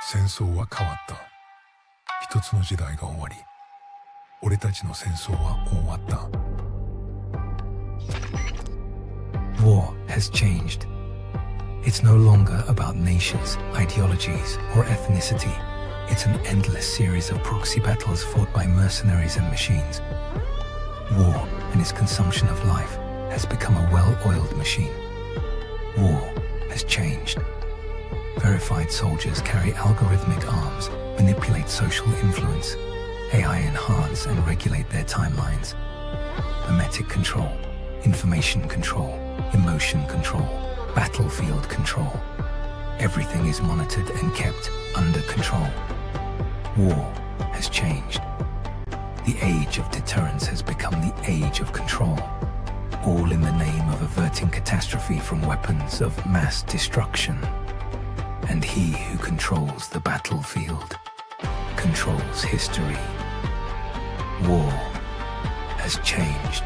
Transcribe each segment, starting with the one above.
戦争は変わった。一つの時代が終わり、俺たちの戦争は終わった。War has changed. It's no longer about nations, ideologies, or ethnicity. It's an endless series of proxy battles fought by mercenaries and machines. War and its consumption of life has become a well-oiled machine. War has changed. Verified soldiers carry algorithmic arms, manipulate social influence, AI enhance and regulate their timelines. Memetic control, information control, emotion control, battlefield control. Everything is monitored and kept under control. War has changed. The age of deterrence has become the age of control, all in the name of averting catastrophe from weapons of mass destruction. And he who controls the battlefield controls history. War has changed.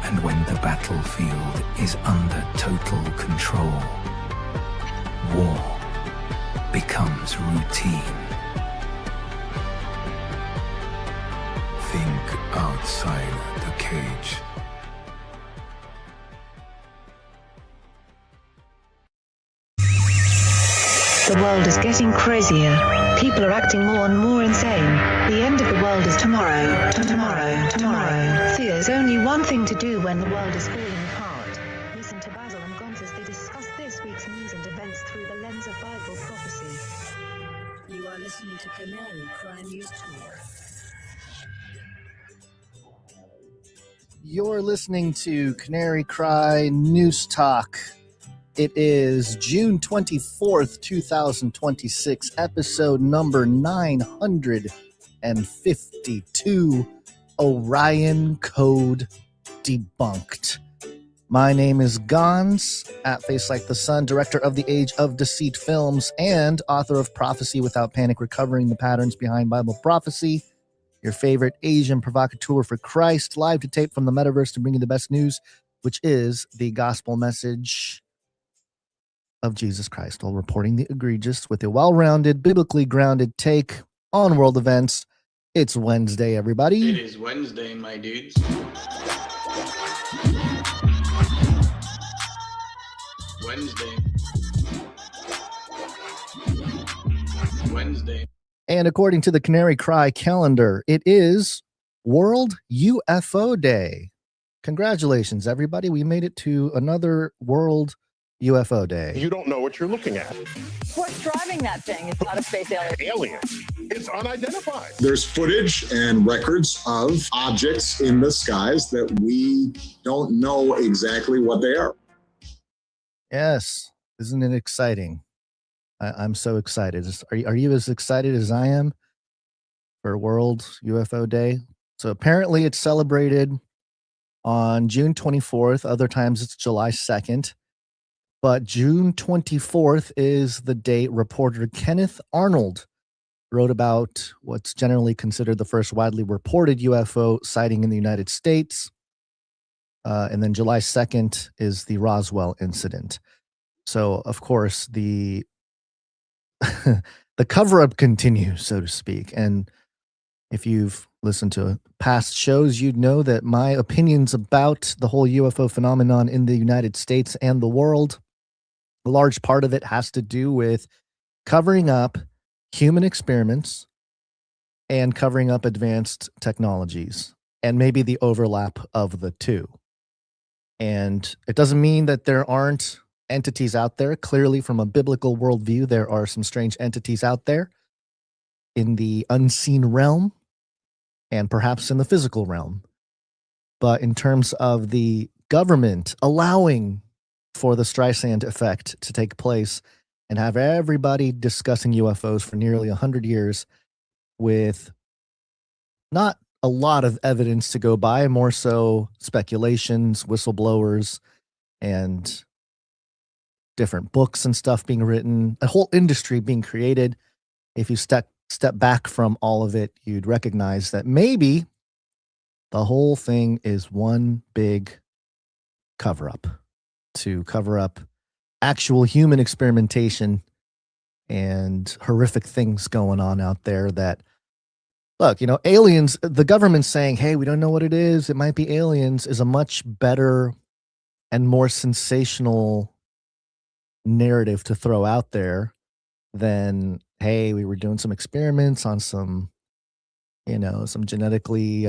And when the battlefield is under total control, war becomes routine. Think outside the cage. The world is getting crazier. People are acting more and more insane. The end of the world is tomorrow. Tomorrow. There's only one thing to do when the world is falling apart. Listen to Basil and Gonz as they discuss this week's news and events through the lens of Bible prophecy. You are listening to Canary Crime News Talk. You're listening to Canary Cry News Talk. It is June 24th, 2026, episode number 952, Orion Code Debunked. My name is Gonz, at Face Like the Sun, director of the Age of Deceit films, and author of Prophecy Without Panic, Recovering the Patterns Behind Bible Prophecy, your favorite Asian provocateur for Christ, live to tape from the metaverse to bring you the best news, which is the gospel message of Jesus Christ, while reporting the egregious with a well-rounded, biblically grounded take on world events. It's Wednesday, everybody. It is Wednesday, my dudes. Wednesday. And according to the Canary Cry calendar, it is World UFO Day. Congratulations, everybody. We made it to another World UFO Day. You don't know what you're looking at. What's driving that thing? It's not a space alien. Alien. It's unidentified. There's footage and records of objects in the skies that we don't know exactly what they are. Yes. Isn't it exciting? I'm so excited. Are you as excited as I am for World UFO Day? So apparently it's celebrated on June 24th. Other times it's July 2nd. But June 24th is the date reporter Kenneth Arnold wrote about what's generally considered the first widely reported UFO sighting in the United States. And then July 2nd is the Roswell incident. So, of course, the cover-up continues, so to speak. And if you've listened to past shows, you'd know that my opinions about the whole UFO phenomenon in the United States and the world, a large part of it has to do with covering up human experiments and covering up advanced technologies, and maybe the overlap of the two. And it doesn't mean that there aren't entities out there. Clearly, from a biblical worldview, there are some strange entities out there in the unseen realm and perhaps in the physical realm. But in terms of the government allowing for the Streisand effect to take place and have everybody discussing UFOs for nearly 100 years with not a lot of evidence to go by, more so speculations, whistleblowers, and different books and stuff being written, a whole industry being created. If you step back from all of it, you'd recognize that maybe the whole thing is one big cover-up to cover up actual human experimentation and horrific things going on out there that, look, aliens, the government's saying, hey, we don't know what it is. It might be aliens, is a much better and more sensational narrative to throw out there than, hey, we were doing some experiments on some genetically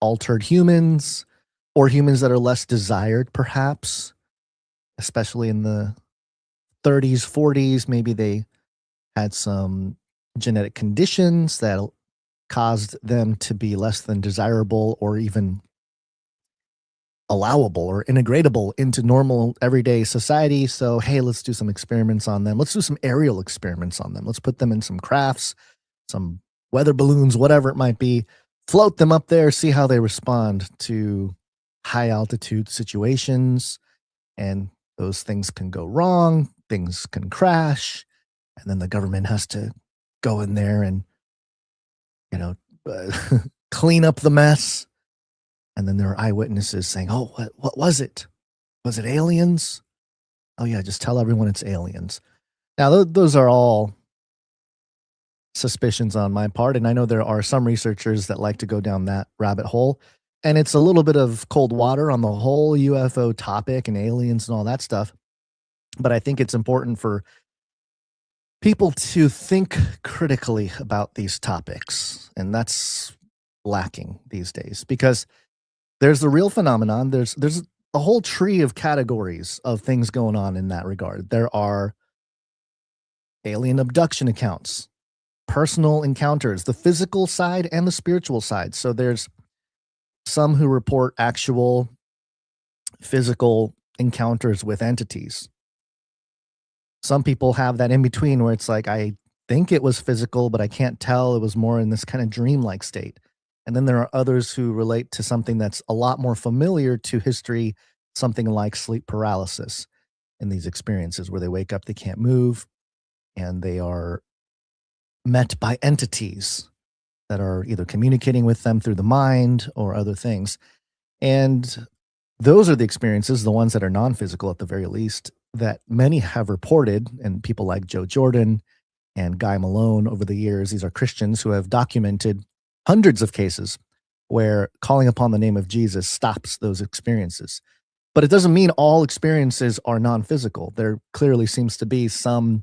altered humans, or humans that are less desired, perhaps, especially in the 30s, 40s. Maybe they had some genetic conditions that caused them to be less than desirable or even allowable or integratable into normal everyday society. So, hey, let's do some experiments on them. Let's do some aerial experiments on them. Let's put them in some crafts, some weather balloons, whatever it might be, float them up there, see how they respond to high altitude situations. And those things can go wrong, things can crash, and then the government has to go in there and, clean up the mess. And then there are eyewitnesses saying, oh, what was it? Was it aliens? Oh, yeah, just tell everyone it's aliens. Now, those are all suspicions on my part, and I know there are some researchers that like to go down that rabbit hole, and it's a little bit of cold water on the whole UFO topic and aliens and all that stuff. But I think it's important for people to think critically about these topics, and that's lacking these days, because there's the real phenomenon. There's a whole tree of categories of things going on in that regard. There are alien abduction accounts, personal encounters, the physical side and the spiritual side. So there's some who report actual physical encounters with entities. Some people have that in between where it's like, I think it was physical, but I can't tell. It was more in this kind of dreamlike state. And then there are others who relate to something that's a lot more familiar to history, something like sleep paralysis in these experiences where they wake up, they can't move, and they are met by entities that are either communicating with them through the mind or other things. And those are the experiences, the ones that are non-physical at the very least, that many have reported, and people like Joe Jordan and Guy Malone over the years, these are Christians who have documented hundreds of cases where calling upon the name of Jesus stops those experiences. But it doesn't mean all experiences are non-physical. There clearly seems to be some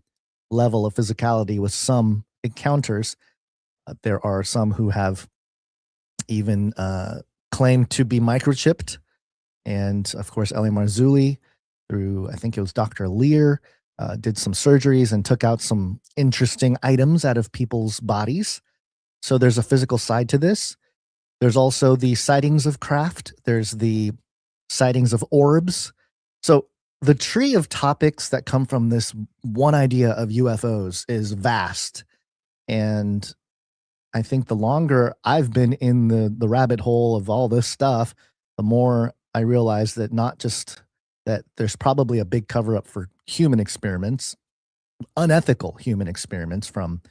level of physicality with some encounters. There are some who have even claimed to be microchipped. And of course, Ellie Marzulli, through, I think it was Dr. Lear, did some surgeries and took out some interesting items out of people's bodies. So there's a physical side to this. There's also the sightings of craft. There's the sightings of orbs. So the tree of topics that come from this one idea of UFOs is vast. And I think the longer I've been in the rabbit hole of all this stuff, the more I realize that not just that there's probably a big cover up for human experiments, unethical human experiments from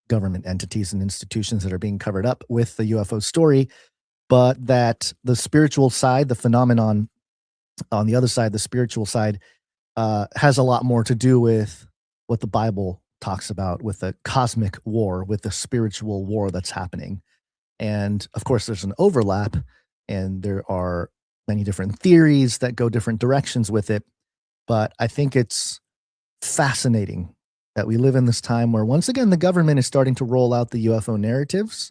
government entities and institutions that are being covered up with the UFO story, but that the spiritual side, the phenomenon on the other side, the spiritual side, has a lot more to do with what the Bible talks about, with the cosmic war, with the spiritual war that's happening. And of course, there's an overlap, and there are many different theories that go different directions with it. But I think it's fascinating that we live in this time where, once again, the government is starting to roll out the UFO narratives.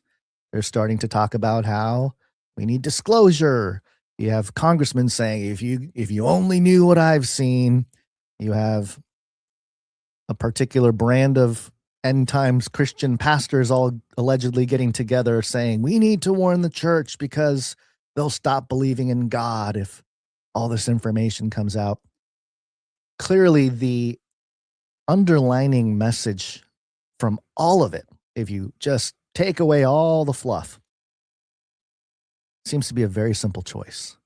They're starting to talk about how we need disclosure. You have congressmen saying, if you only knew what I've seen. You have a particular brand of end times Christian pastors all allegedly getting together saying, we need to warn the church because they'll stop believing in God if all this information comes out. Clearly, the underlining message from all of it, if you just take away all the fluff, seems to be a very simple choice.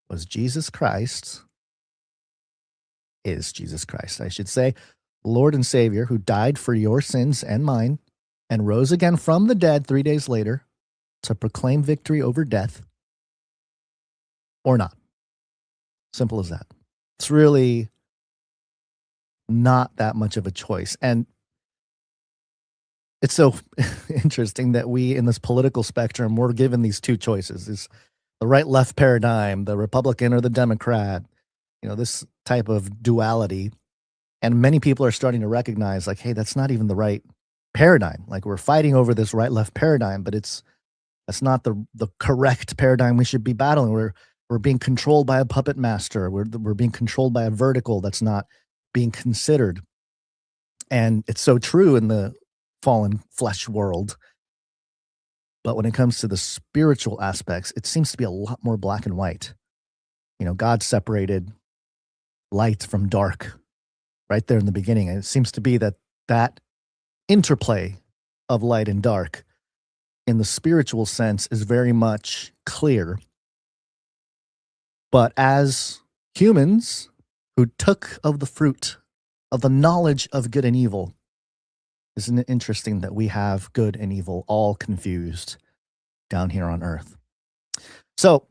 Was Jesus Christ, is Jesus Christ, I should say, Lord and Savior, who died for your sins and mine and rose again from the dead 3 days later to proclaim victory over death, or not? Simple as that. It's really not that much of a choice. And it's so interesting that we in this political spectrum, we're given these two choices: is the right-left paradigm, the Republican or the Democrat, this type of duality. And many people are starting to recognize, like, hey, that's not even the right paradigm. Like, we're fighting over this right-left paradigm, but that's not the correct paradigm we should be battling. We're being controlled by a puppet master. We're being controlled by a vertical that's not being considered. And it's so true in the fallen flesh world. But when it comes to the spiritual aspects, it seems to be a lot more black and white. God separated light from dark right there in the beginning. And it seems to be that interplay of light and dark in the spiritual sense is very much clear. But as humans who took of the fruit of the knowledge of good and evil, isn't it interesting that we have good and evil all confused down here on Earth? So,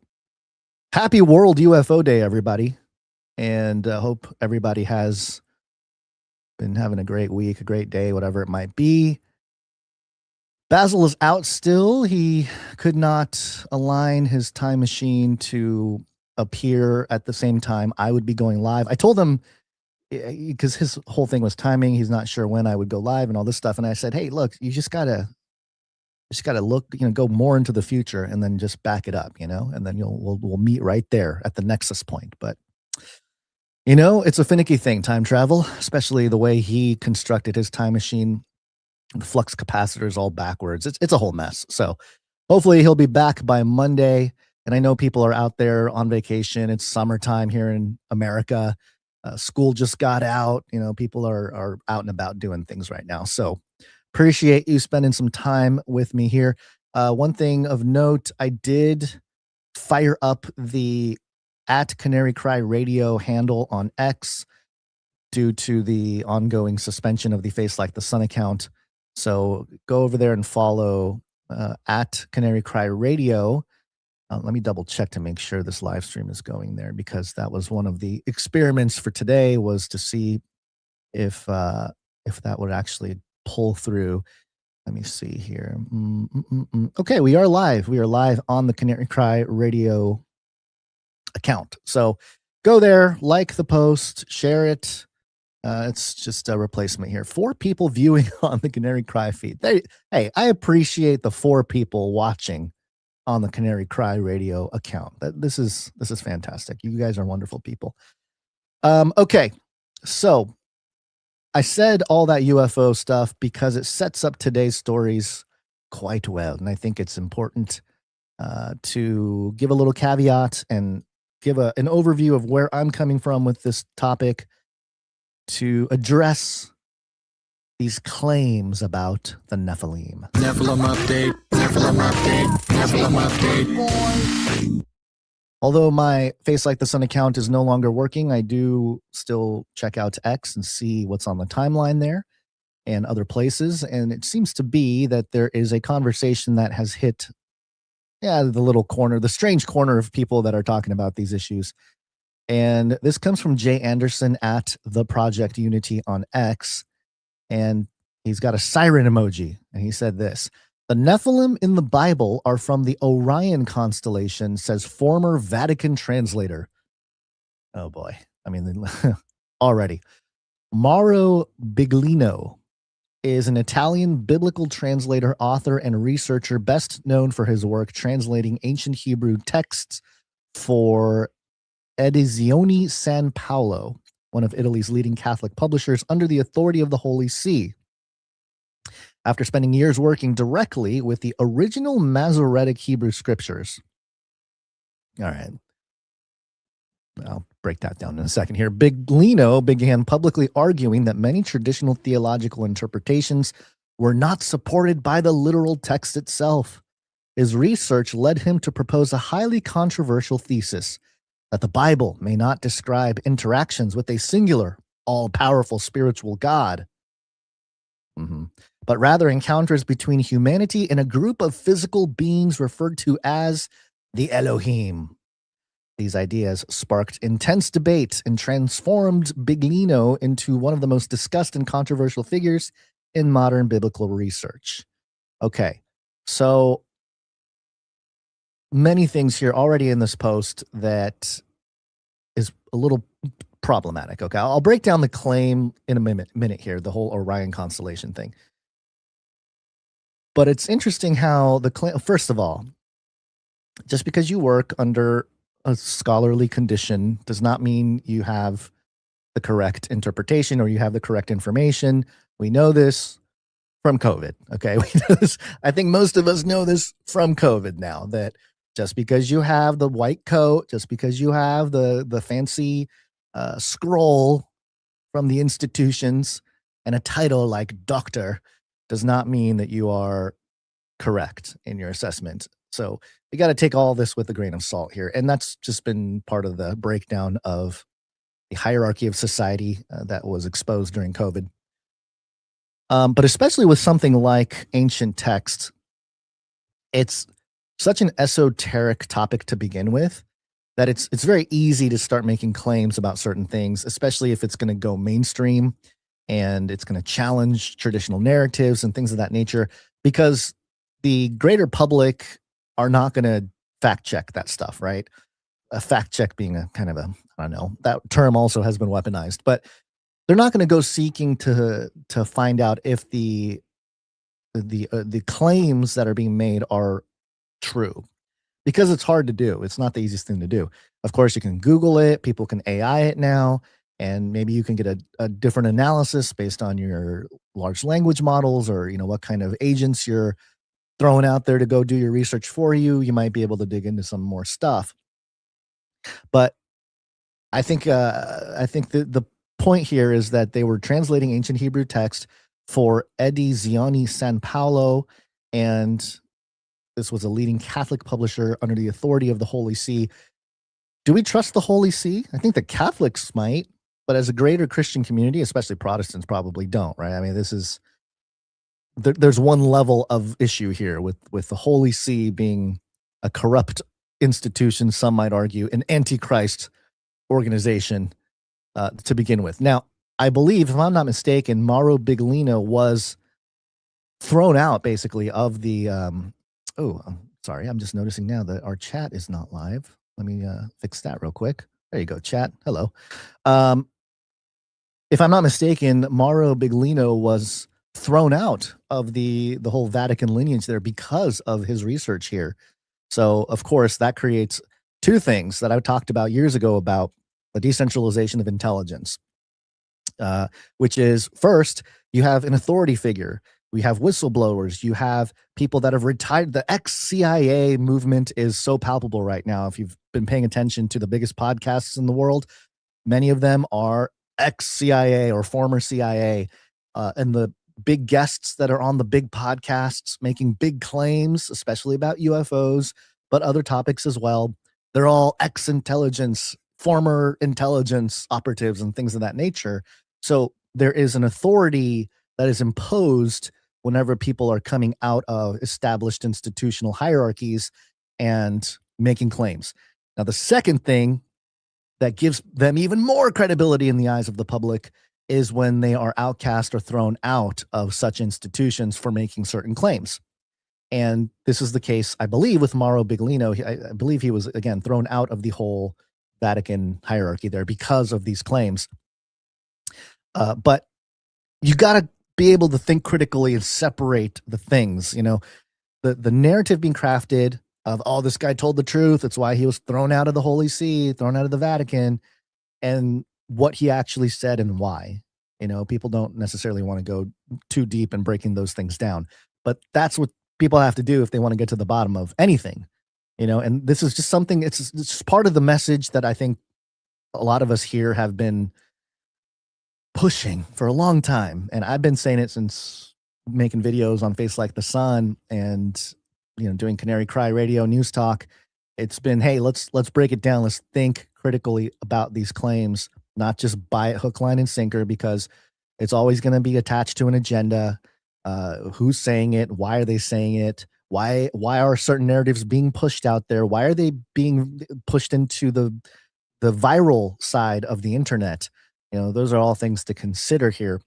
happy World UFO Day, everybody. And hope everybody has been having a great week, a great day, whatever it might be. Basil is out still. He could not align his time machine to appear at the same time I would be going live. I told him, because his whole thing was timing, he's not sure when I would go live and all this stuff. And I said, hey, look, you just gotta look, go more into the future and then just back it up, and then we'll meet right there at the nexus point. But it's a finicky thing, time travel, especially the way he constructed his time machine. The flux capacitor is all backwards. It's a whole mess. So hopefully he'll be back by Monday. And I know people are out there on vacation. It's summertime here in America. School just got out. People are out and about doing things right now. So appreciate you spending some time with me here. One thing of note, I did fire up the @CanaryCryRadio handle on X due to the ongoing suspension of the Face Like the Sun account. So go over there and follow @CanaryCryRadio. Let me double check to make sure this live stream is going there, because that was one of the experiments for today, was to see if that would actually pull through. Let me see here. Okay, we are live. We are live on the Canary Cry Radio account. So go there, like the post, share it. It's just a replacement here. 4 people viewing on the Canary Cry feed. Hey, I appreciate the 4 people watching on the Canary Cry Radio account. This is fantastic. You guys are wonderful people. Okay, so I said all that UFO stuff because it sets up today's stories quite well, and I think it's important to give a little caveat and give an overview of where I'm coming from with this topic, to address these claims about the Nephilim. NEPHILIM update. NEPHILIM update. NEPHILIM update. Although my Face Like the Sun account is no longer working, I do still check out X and see what's on the timeline there and other places. And it seems to be that there is a conversation that has hit the little corner, the strange corner of people that are talking about these issues. And this comes from Jay Anderson at the Project Unity on X. And he's got a siren emoji. And he said this: the Nephilim in the Bible are from the Orion constellation, says former Vatican translator. Oh boy. I mean, already. Mauro Biglino is an Italian biblical translator, author, and researcher best known for his work translating ancient Hebrew texts for Edizioni San Paolo, one of Italy's leading Catholic publishers under the authority of the Holy See. After spending years working directly with the original Masoretic Hebrew scriptures. All right. I'll break that down in a second here. Biglino began publicly arguing that many traditional theological interpretations were not supported by the literal text itself. His research led him to propose a highly controversial thesis that the Bible may not describe interactions with a singular, all-powerful spiritual God, but rather encounters between humanity and a group of physical beings referred to as the Elohim. These ideas sparked intense debate and transformed Biglino into one of the most discussed and controversial figures in modern biblical research. Okay, so many things here already in this post that is a little problematic. Okay, I'll break down the claim in a minute here, the whole Orion constellation thing. But it's interesting how the claim, first of all, just because you work under a scholarly condition does not mean you have the correct interpretation or you have the correct information. We know this from COVID. Okay. We know this. I think most of us know this from COVID now, that just because you have the white coat, just because you have the fancy scroll from the institutions and a title like doctor does not mean that you are correct in your assessment. So you got to take all this with a grain of salt here. And that's just been part of the breakdown of the hierarchy of society that was exposed during COVID. But especially with something like ancient text, it's such an esoteric topic to begin with that it's very easy to start making claims about certain things, especially if it's going to go mainstream and it's going to challenge traditional narratives and things of that nature, because the greater public are not going to fact check that stuff, right? A fact check being a kind of a, I don't know, that term also has been weaponized, but they're not going to go seeking to find out if the claims that are being made are true, because it's hard to do. It's not the easiest thing to do. Of course, you can Google it. People can AI it now, and maybe you can get a different analysis based on your large language models, or what kind of agents you're throwing out there to go do your research for you. You might be able to dig into some more stuff. But I think the point here is that they were translating ancient Hebrew text for Edizioni San Paolo, and this was a leading Catholic publisher under the authority of the Holy See. Do we trust the Holy See? I think the Catholics might, but as a greater Christian community, especially Protestants, probably don't, right? I mean, there's one level of issue here with the Holy See being a corrupt institution, some might argue, an antichrist organization to begin with. Now, I believe, if I'm not mistaken, Mauro Biglino was thrown out basically of the I'm sorry, I'm just noticing now that our chat is not live. Let me fix that real quick. There you go, chat. Hello. If I'm not mistaken, Mauro Biglino was thrown out of the whole Vatican lineage there because of his research here. So, of course, that creates two things that I talked about years ago about the decentralization of intelligence, which is, first, you have an authority figure. We have whistleblowers. You have people that have retired. The ex-CIA movement is so palpable right now. If you've been paying attention to the biggest podcasts in the world, many of them are ex-CIA or former CIA. And the big guests that are on the big podcasts making big claims, especially about UFOs, but other topics as well, they're all ex-intelligence, former intelligence operatives and things of that nature. So there is an authority that is imposed whenever people are coming out of established institutional hierarchies and making claims. Now, the second thing that gives them even more credibility in the eyes of the public is when they are outcast or thrown out of such institutions for making certain claims. And this is the case, I believe, with Mauro Biglino. I believe he was, again, thrown out of the whole Vatican hierarchy there because of these claims. But you got to be able to think critically and separate the things. The narrative being crafted of, oh, this guy told the truth, that's why he was thrown out of the Holy See, thrown out of the Vatican, and what he actually said and why. People don't necessarily want to go too deep in breaking those things down, but that's what people have to do if they want to get to the bottom of anything. And this is just something, it's just part of the message that I think a lot of us here have been pushing for a long time. And I've been saying it since making videos on Face Like the Sun and, doing Canary Cry Radio News Talk. It's been, hey, let's break it down. Let's think critically about these claims, not just buy it hook, line, and sinker, because it's always going to be attached to an agenda. Who's saying it? Why are they saying it? Why are certain narratives being pushed out there? Why are they being pushed into the viral side of the internet? Those are all things to consider here.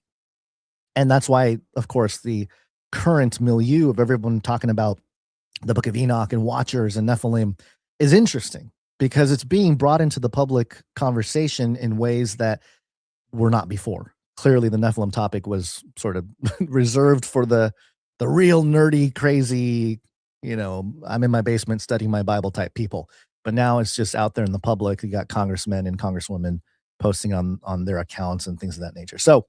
And that's why, of course, the current milieu of everyone talking about the Book of Enoch and Watchers and Nephilim is interesting, because it's being brought into the public conversation in ways that were not before. Clearly, the Nephilim topic was sort of reserved for the real nerdy, crazy, I'm in my basement studying my Bible type people. But now it's just out there in the public. You got congressmen and congresswomen posting on their accounts and things of that nature. So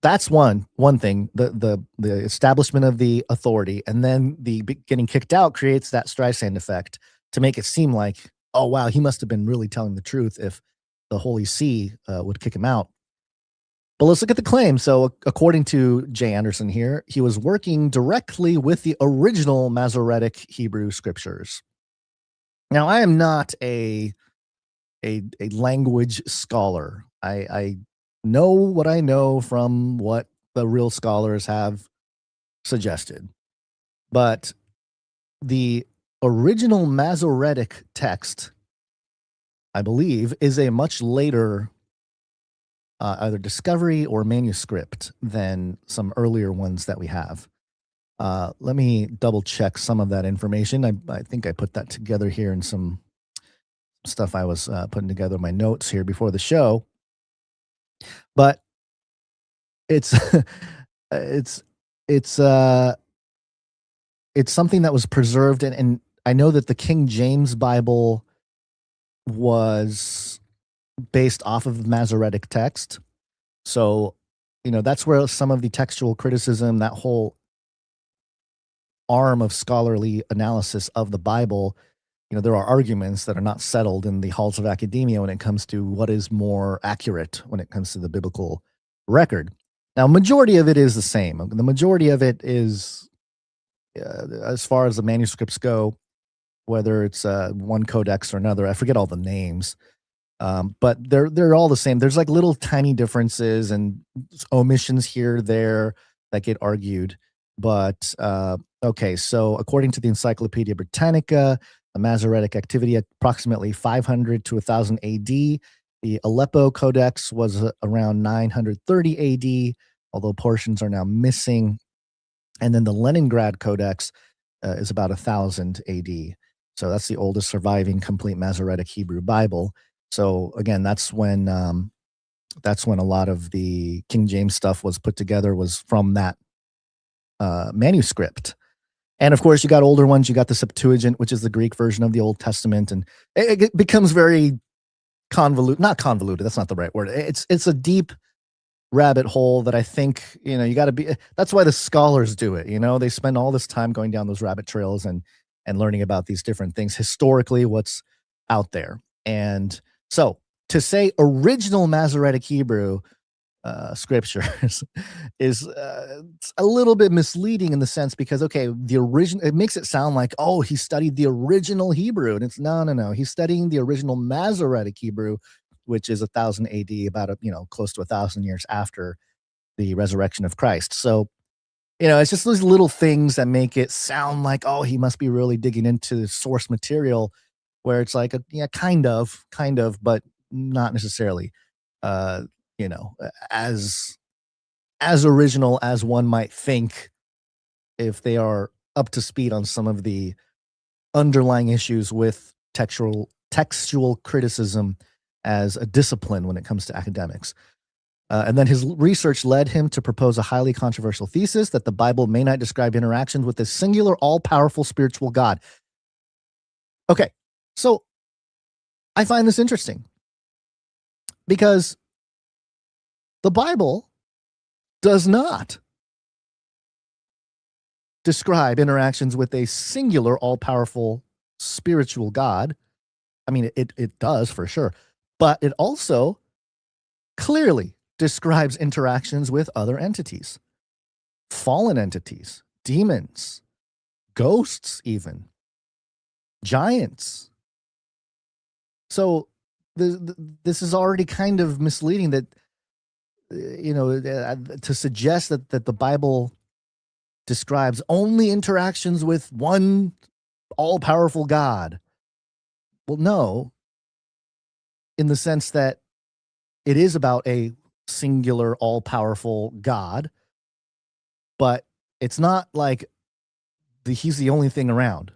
that's one thing, the establishment of the authority, and then the getting kicked out creates that Streisand effect to make it seem like, oh wow, he must have been really telling the truth if the Holy See would kick him out. But let's look at the claim. So according to Jay Anderson here, he was working directly with the original Masoretic Hebrew scriptures. Now, I am not a language scholar. I know what I know from what the real scholars have suggested. But the original Masoretic text, I believe, is a much later either discovery or manuscript than some earlier ones that we have. Let me double check some of that information. I think I put that together here in some stuff I was putting together my notes here before the show. But it's it's something that was preserved, and I know that the King James Bible was based off of the Masoretic text. So, that's where some of the textual criticism, that whole arm of scholarly analysis of the Bible, there are arguments that are not settled in the halls of academia when it comes to what is more accurate when it comes to the biblical record. Now, majority of it is the same. The majority of it is, as far as the manuscripts go, whether it's one codex or another, I forget all the names. But they're all the same. There's like little tiny differences and omissions here, there that get argued. But okay, so according to the Encyclopedia Britannica, the Masoretic activity at approximately 500 to 1000 AD. The Aleppo Codex was around 930 AD, although portions are now missing. And then the Leningrad Codex is about 1000 AD. So that's the oldest surviving complete Masoretic Hebrew Bible. So again, that's when a lot of the King James stuff was put together, was from that manuscript. And of course, you got older ones. You got the Septuagint, which is the Greek version of the Old Testament, and it becomes very convoluted. Not convoluted. That's not the right word. It's a deep rabbit hole that I think you got to be. That's why the scholars do it. They spend all this time going down those rabbit trails and learning about these different things historically, what's out there. And so to say original Masoretic Hebrew scriptures is a little bit misleading in the sense, because the original, it makes it sound like, oh, he studied the original Hebrew, and it's no, he's studying the original Masoretic Hebrew, which is 1000 AD, about close to 1000 years after the resurrection of Christ. So it's just those little things that make it sound like, oh, he must be really digging into the source material, where it's like, kind of, but not necessarily, as original as one might think, if they are up to speed on some of the underlying issues with textual criticism as a discipline when it comes to academics. And then his research led him to propose a highly controversial thesis that the Bible may not describe interactions with a singular, all-powerful spiritual God. Okay, so I find this interesting, because the Bible does not describe interactions with a singular, all-powerful spiritual God. I mean, it does for sure, but it also clearly describes interactions with other entities, fallen entities, demons, ghosts, even giants. So this is already kind of misleading, that to suggest that the Bible describes only interactions with one all-powerful God. Well, no, in the sense that it is about a singular, all-powerful God, but it's not like he's the only thing around.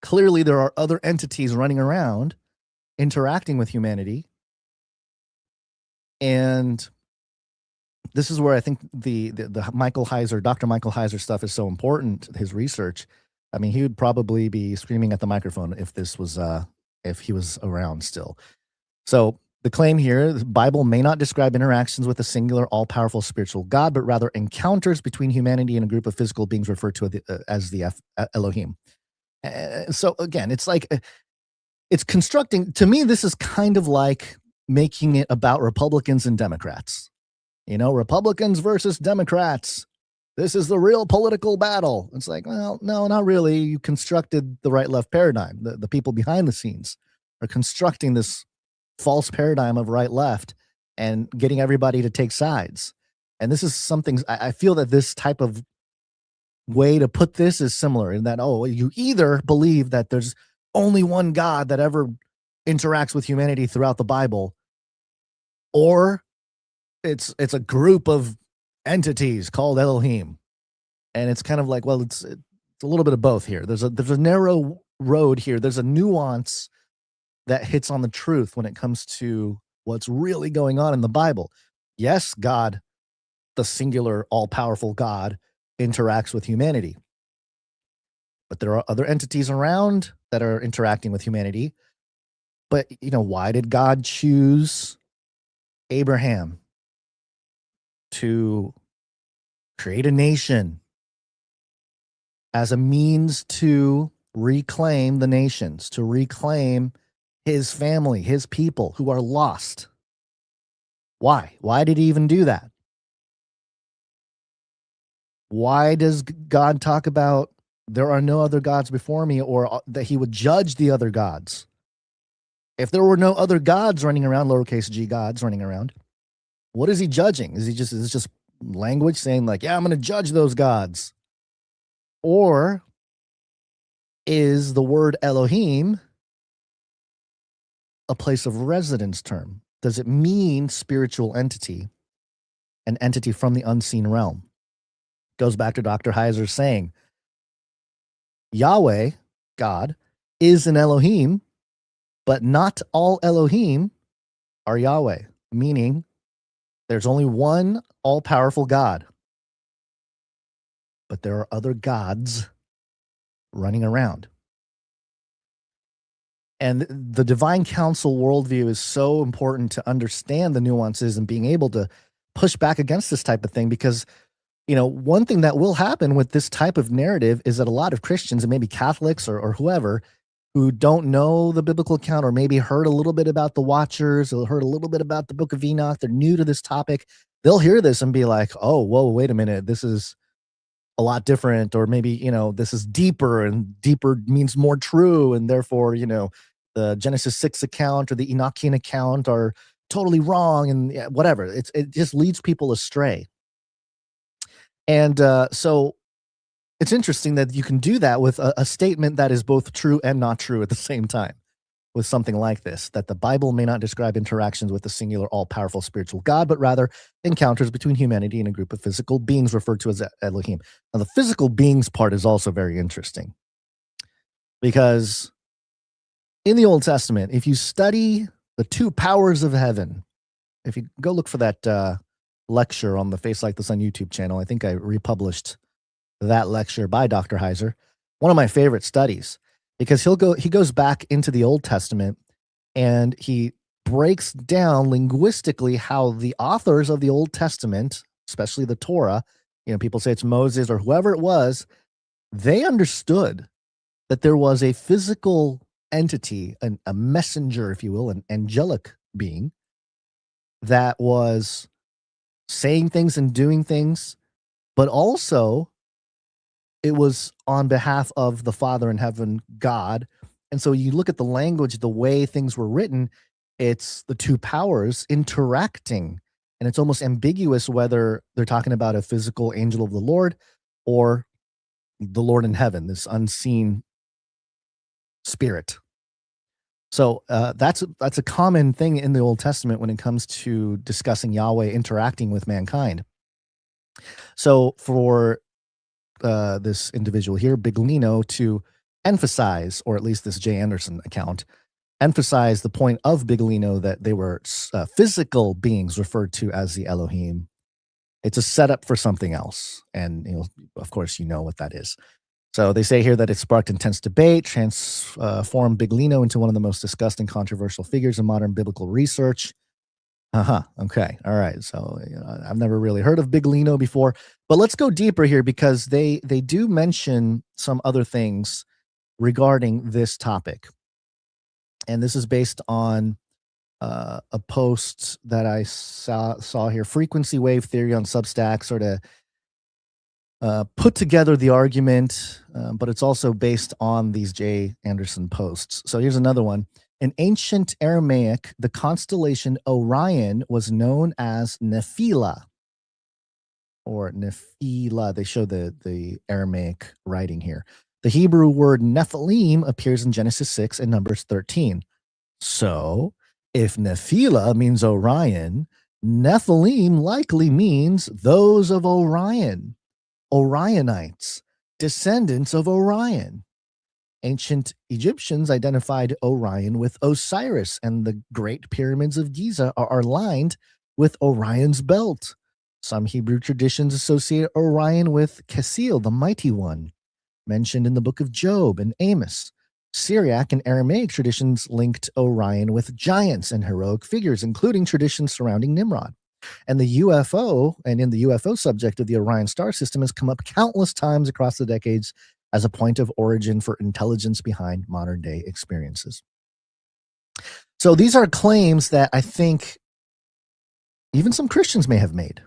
Clearly, there are other entities running around, interacting with humanity. And this is where I think the Michael Heiser, Dr. Michael Heiser stuff is so important, his research. I mean, he would probably be screaming at the microphone if this was, if he was around still. So the claim here, the Bible may not describe interactions with a singular, all-powerful spiritual God, but rather encounters between humanity and a group of physical beings referred to as the Elohim. So again, it's like, it's constructing, to me, this is kind of like making it about Republicans and Democrats. You know, Republicans versus Democrats. This is the real political battle. It's like, well, no, not really. You constructed the right-left paradigm. The people behind the scenes are constructing this false paradigm of right-left and getting everybody to take sides. And this is something, I feel that this type of way to put this is similar in that, oh, you either believe that there's only one God that ever interacts with humanity throughout the Bible, or it's a group of entities called Elohim. And it's kind of like, well, it's a little bit of both here. There's a narrow road here. There's a nuance that hits on the truth when it comes to what's really going on in the Bible. Yes, God, the singular, all-powerful God, interacts with humanity. But there are other entities around that are interacting with humanity. But, you know, why did God choose Abraham to create a nation as a means to reclaim the nations, to reclaim his family, his people who are lost? Why? Why did he even do that? Why does God talk about there are no other gods before me, or that he would judge the other gods? If there were no other gods running around, lowercase g gods running around, what is he judging? Is it just language saying like, yeah, I'm going to judge those gods? Or is the word Elohim a place of residence term? Does it mean spiritual entity, an entity from the unseen realm? Goes back to Dr. Heiser saying, Yahweh, God, is an Elohim, but not all Elohim are Yahweh, meaning there's only one all-powerful God. But there are other gods running around. And the divine council worldview is so important to understand the nuances and being able to push back against this type of thing, because, you know, one thing that will happen with this type of narrative is that a lot of Christians, and maybe Catholics or whoever, who don't know the biblical account, or maybe heard a little bit about the Watchers, or heard a little bit about the Book of Enoch, they're new to this topic, they'll hear this and be like, oh, whoa, wait a minute, this is a lot different, or maybe, you know, this is deeper, and deeper means more true, and therefore, you know, the Genesis 6 account or the Enochian account are totally wrong, and whatever. It just leads people astray. And so it's interesting that you can do that with a statement that is both true and not true at the same time, with something like this, that the Bible may not describe interactions with a singular all-powerful spiritual God, but rather encounters between humanity and a group of physical beings referred to as Elohim. Now, the physical beings part is also very interesting, because in the Old Testament, if you study the two powers of heaven, if you go look for that lecture on the Face Like the Sun YouTube channel, I think I republished that lecture by Dr. Heiser, one of my favorite studies, because he goes back into the Old Testament and he breaks down linguistically how the authors of the Old Testament, especially the Torah, you know, people say it's Moses or whoever it was, they understood that there was a physical entity, a messenger, if you will, an angelic being that was saying things and doing things, but also it was on behalf of the Father in heaven, God. And so you look at the language, the way things were written, it's the two powers interacting. And it's almost ambiguous whether they're talking about a physical angel of the Lord or the Lord in heaven, this unseen spirit. So that's a common thing in the Old Testament when it comes to discussing Yahweh interacting with mankind. So for this individual here, Biglino, to emphasize, or at least this Jay Anderson account, emphasize the point of Biglino that they were physical beings referred to as the Elohim. It's a setup for something else. And, of course, you know what that is. So they say here that it sparked intense debate, transformed Biglino into one of the most discussed and controversial figures in modern biblical research. Okay. All right. So I've never really heard of Biglino before, but let's go deeper here because they do mention some other things regarding this topic. And this is based on a post that I saw here, Frequency Wave Theory on Substack, sort of put together the argument, but it's also based on these Jay Anderson posts. So here's another one. In ancient Aramaic, the constellation Orion was known as Nephila, or Nephila. They show the Aramaic writing here. The Hebrew word Nephilim appears in Genesis 6 and Numbers 13. So if Nephila means Orion, Nephilim likely means those of Orion, Orionites, descendants of Orion. Ancient Egyptians identified Orion with Osiris, and the Great Pyramids of Giza are lined with Orion's belt. Some Hebrew traditions associate Orion with Casil, the Mighty One, mentioned in the book of Job and Amos. Syriac and Aramaic traditions linked Orion with giants and heroic figures, including traditions surrounding Nimrod. And in the UFO subject of the Orion star system has come up countless times across the decades as a point of origin for intelligence behind modern day experiences. So these are claims that I think even some Christians may have made,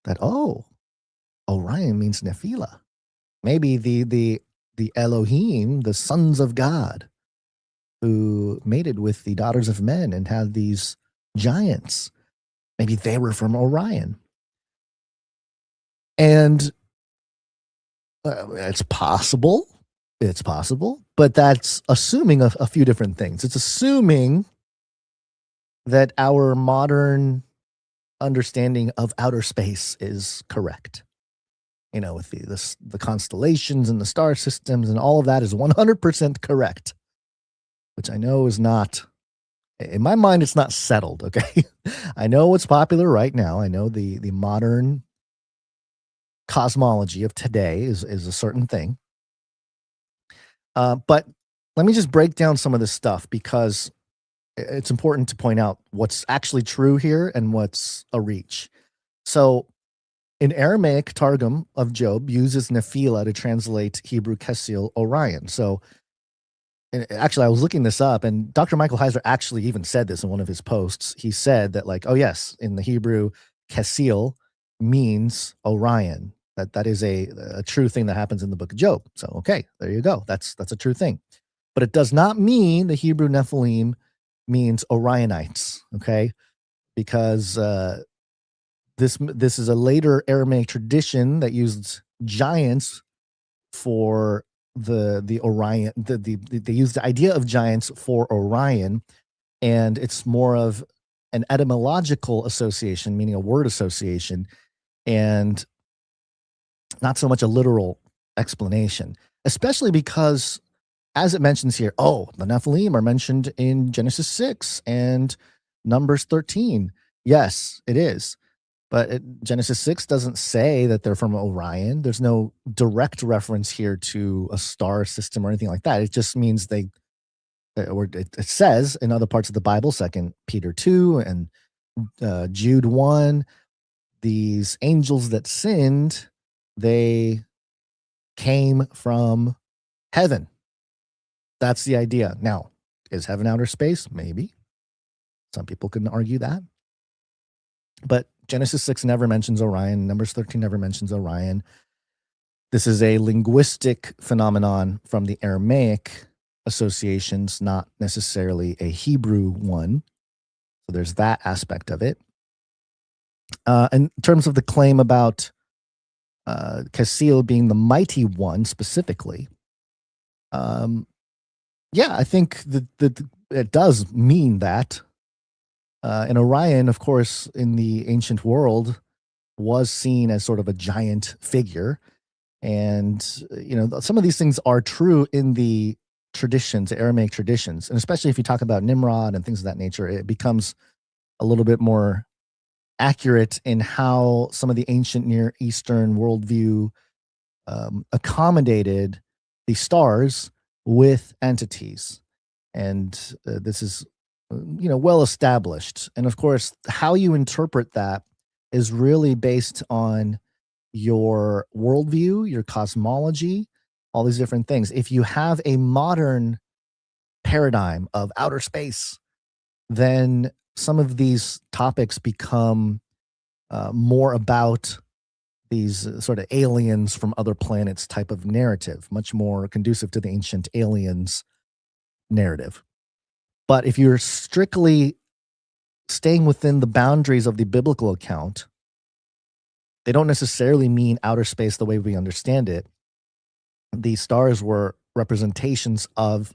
that, Orion means Nephila. Maybe the Elohim, the sons of God, who mated with the daughters of men and had these giants, maybe they were from Orion. And it's possible, but that's assuming a few different things. It's assuming that our modern understanding of outer space is correct. With the constellations and the star systems and all of that is 100% correct, which I know is not, in my mind, it's not settled, okay? I know what's popular right now. I know the modern cosmology of today is a certain thing. But let me just break down some of this stuff because it's important to point out what's actually true here and what's a reach. So in Aramaic, Targum of Job uses Nephila to translate Hebrew Casil, Orion. So actually, I was looking this up, and Dr. Michael Heiser actually even said this in one of his posts. He said that, yes, in the Hebrew, Casil means Orion. That is a true thing that happens in the book of Job. So, okay, there you go. That's a true thing. But it does not mean the Hebrew Nephilim means Orionites, okay? Because this is a later Aramaic tradition that used giants for the Orion. They used the idea of giants for Orion, and it's more of an etymological association, meaning a word association, and not so much a literal explanation, especially because, as it mentions here, the Nephilim are mentioned in Genesis 6 and Numbers 13. Yes, it is. But Genesis 6 doesn't say that they're from Orion. There's no direct reference here to a star system or anything like that. It just means it says in other parts of the Bible, 2 Peter 2 and Jude 1, these angels that sinned, they came from heaven. That's the idea. Now, is heaven outer space? Maybe. Some people can argue that. But Genesis 6 never mentions Orion. Numbers 13 never mentions Orion. This is a linguistic phenomenon from the Aramaic associations, not necessarily a Hebrew one. So there's that aspect of it. In terms of the claim about Casil being the mighty one specifically. Yeah, I think that it does mean that. And Orion, of course, in the ancient world, was seen as sort of a giant figure. And, some of these things are true in the traditions, Aramaic traditions. And especially if you talk about Nimrod and things of that nature, it becomes a little bit more accurate in how some of the ancient Near Eastern worldview accommodated the stars with entities. And this is, well established. And of course, how you interpret that is really based on your worldview, your cosmology, all these different things. If you have a modern paradigm of outer space, then some of these topics become more about these sort of aliens from other planets type of narrative, much more conducive to the ancient aliens narrative. But if you're strictly staying within the boundaries of the biblical account, they don't necessarily mean outer space the way we understand it. The stars were representations of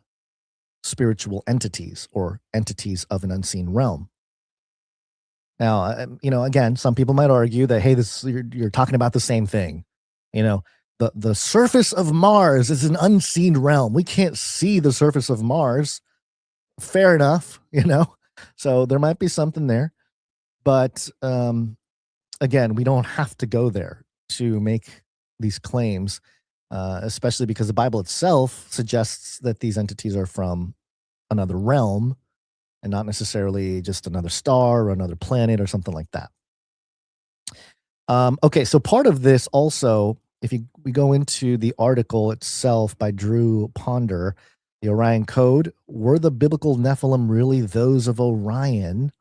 spiritual entities or entities of an unseen realm. Now, again, some people might argue that, hey, you're talking about the same thing. The surface of Mars is an unseen realm. We can't see the surface of Mars. Fair enough, So there might be something there. But again, we don't have to go there to make these claims, especially because the Bible itself suggests that these entities are from another realm and not necessarily just another star or another planet or something like that. Okay, so part of this also, if we go into the article itself by Drew Ponder, the Orion Code, were the biblical Nephilim really those of Orion?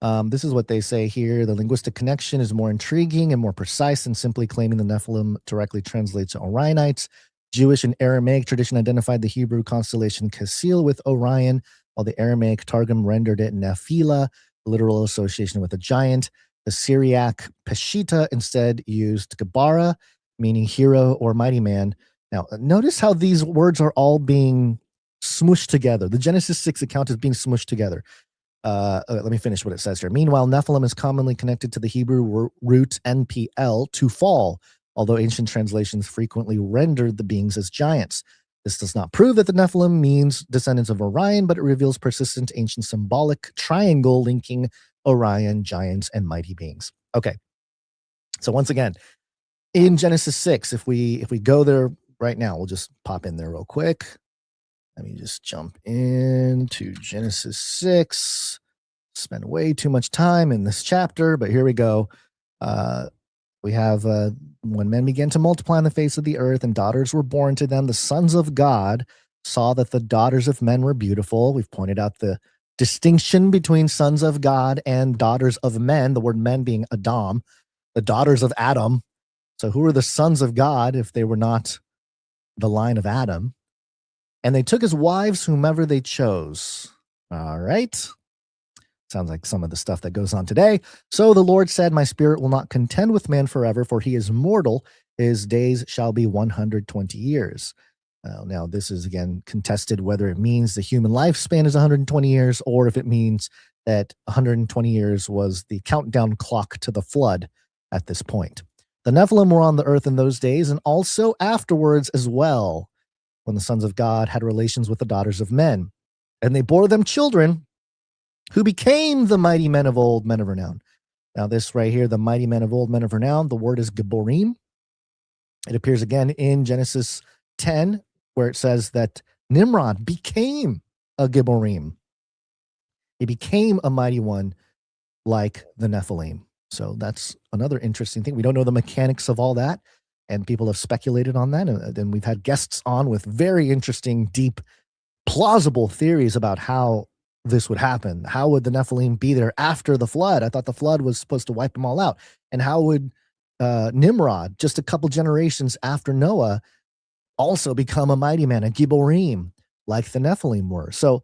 This is what they say here. The linguistic connection is more intriguing and more precise than simply claiming the Nephilim directly translates to Orionites. Jewish and Aramaic tradition identified the Hebrew constellation Casil with Orion, while the Aramaic Targum rendered it Nephila, literal association with a giant. The Syriac Peshitta instead used Gabara, meaning hero or mighty man. Now, notice how these words are all being smooshed together. The Genesis 6 account is being smooshed together. Let me finish what it says here. Meanwhile, Nephilim is commonly connected to the Hebrew root NPL, to fall, although ancient translations frequently rendered the beings as giants. This does not prove that the Nephilim means descendants of Orion, but it reveals persistent ancient symbolic triangle linking Orion, giants, and mighty beings. Okay. So once again, in Genesis 6, if we go there right now, we'll just pop in there real quick. Let me just jump into Genesis 6. Spend way too much time in this chapter, but here we go. We have when men began to multiply on the face of the earth and daughters were born to them, the sons of God saw that the daughters of men were beautiful. We've pointed out the distinction between sons of God and daughters of men, the word men being Adam, the daughters of Adam. So who are the sons of God if they were not the line of Adam? And they took as wives whomever they chose. All right. Sounds like some of the stuff that goes on today. So the Lord said, my spirit will not contend with man forever, for he is mortal. His days shall be 120 years. Now, this is, again, contested whether it means the human lifespan is 120 years or if it means that 120 years was the countdown clock to the flood at this point. The Nephilim were on the earth in those days and also afterwards as well, when the sons of God had relations with the daughters of men. And they bore them children who became the mighty men of old, men of renown. Now this right here, the mighty men of old, men of renown, the word is Geborim. It appears again in Genesis 10, where it says that Nimrod became a Geborim. He became a mighty one like the Nephilim. So that's another interesting thing. We don't know the mechanics of all that, and people have speculated on that. And then we've had guests on with very interesting, deep, plausible theories about how this would happen. How would the Nephilim be there after the flood? I thought the flood was supposed to wipe them all out. And how would Nimrod, just a couple generations after Noah, also become a mighty man, a Geborim, like the Nephilim were? So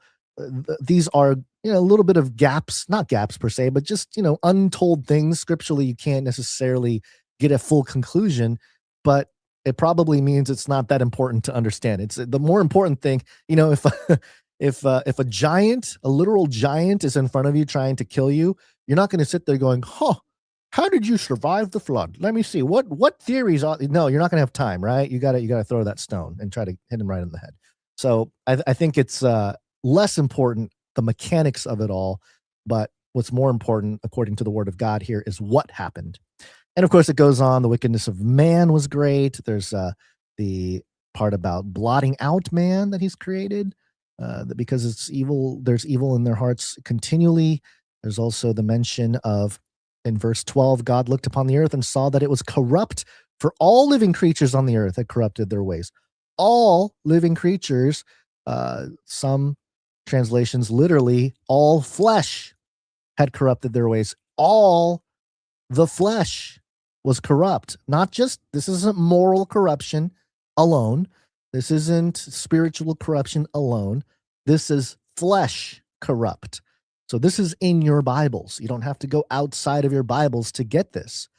these are, a little bit of gaps, not gaps per se, but just, untold things. Scripturally, you can't necessarily get a full conclusion, but it probably means it's not that important to understand. It's the more important thing, if if a giant, a literal giant is in front of you trying to kill you, you're not going to sit there going, how did you survive the flood? Let me see. What theories are, no, you're not going to have time, right? You gotta throw that stone and try to hit him right in the head. So I think it's less important, the mechanics of it all, but what's more important, according to the word of God here, is what happened. And of course, it goes on. The wickedness of man was great. There's the part about blotting out man that he's created, that because it's evil, there's evil in their hearts continually. There's also the mention of, in verse 12, God looked upon the earth and saw that it was corrupt, for all living creatures on the earth had corrupted their ways. All living creatures, some translations literally, all flesh had corrupted their ways. All the flesh was corrupt. Not just, this isn't moral corruption alone. This isn't spiritual corruption alone. This is flesh corrupt. So this is in your Bibles. You don't have to go outside of your Bibles to get this.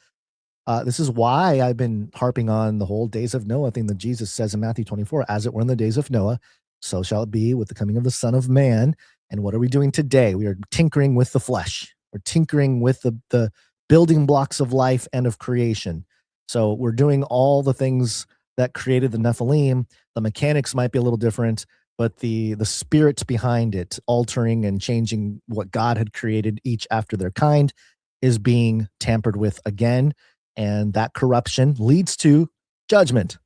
This is why I've been harping on the whole days of Noah thing that Jesus says in Matthew 24, as it were in the days of Noah, so shall it be with the coming of the Son of Man. And what are we doing today? We are tinkering with the flesh. We're tinkering with the building blocks of life and of creation. So we're doing all the things that created the Nephilim. The mechanics might be a little different, but the spirit behind it, altering and changing what God had created each after their kind, is being tampered with again. And that corruption leads to judgment.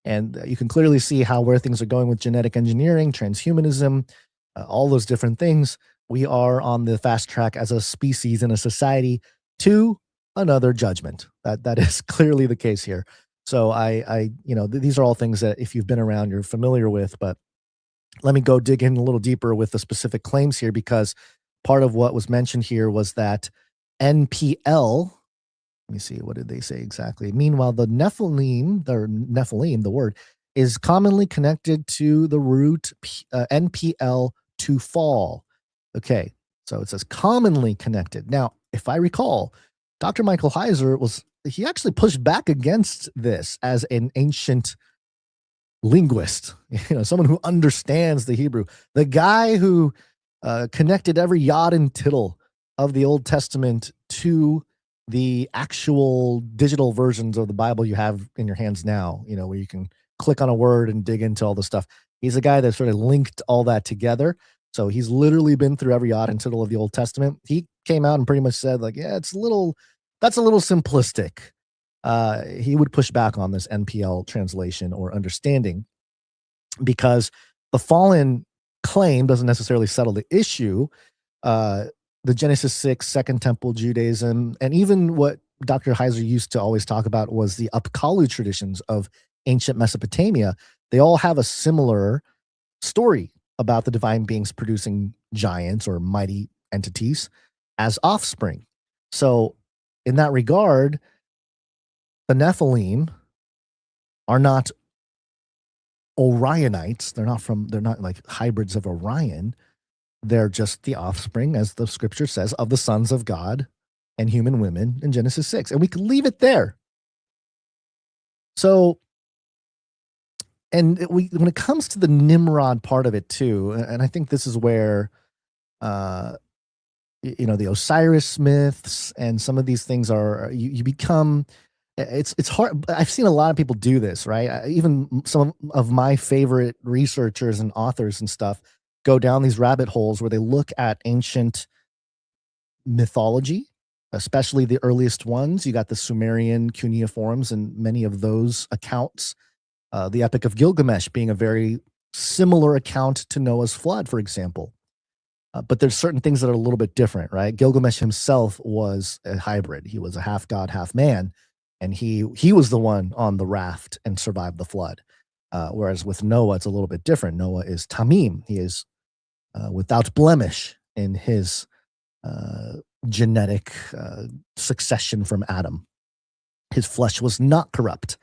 And you can clearly see where things are going with genetic engineering, transhumanism, all those different things. We are on the fast track as a species and a society to another judgment. That is clearly the case here. So these are all things that if you've been around, you're familiar with, but let me go dig in a little deeper with the specific claims here, because part of what was mentioned here was that NPL, let me see, what did they say exactly? Meanwhile, the Nephilim, the word, is commonly connected to the root NPL, to fall. Okay, so it says commonly connected. Now, if I recall, Dr. Michael Heiser he actually pushed back against this as an ancient linguist, someone who understands the Hebrew. The guy who connected every yod and tittle of the Old Testament to the actual digital versions of the Bible you have in your hands now, where you can click on a word and dig into all the stuff. He's a guy that sort of linked all that together. So he's literally been through every yod and tittle of the Old Testament. He came out and pretty much said, like, yeah, that's a little simplistic. He would push back on this NPL translation or understanding, because the fallen claim doesn't necessarily settle the issue. The Genesis 6, Second Temple Judaism, and even what Dr. Heiser used to always talk about was the Upkalu traditions of ancient Mesopotamia. They all have a similar story about the divine beings producing giants or mighty entities as offspring. So in that regard, the Nephilim are not Orionites. They're not like hybrids of Orion. They're just the offspring, as the scripture says, of the sons of God and human women in Genesis 6. And we can leave it there. So, when it comes to the Nimrod part of it too, and I think this is where, the Osiris myths and some of these things are, you become, it's hard. I've seen a lot of people do this, right? Even some of my favorite researchers and authors and stuff go down these rabbit holes where they look at ancient mythology, especially the earliest ones. You got the Sumerian cuneiforms and many of those accounts. The Epic of Gilgamesh being a very similar account to Noah's flood, for example. But there's certain things that are a little bit different, right? Gilgamesh himself was a hybrid. He was a half god, half man, and he was the one on the raft and survived the flood. Whereas with Noah, it's a little bit different. Noah is Tamim. He is without blemish in his genetic succession from Adam. His flesh was not corrupt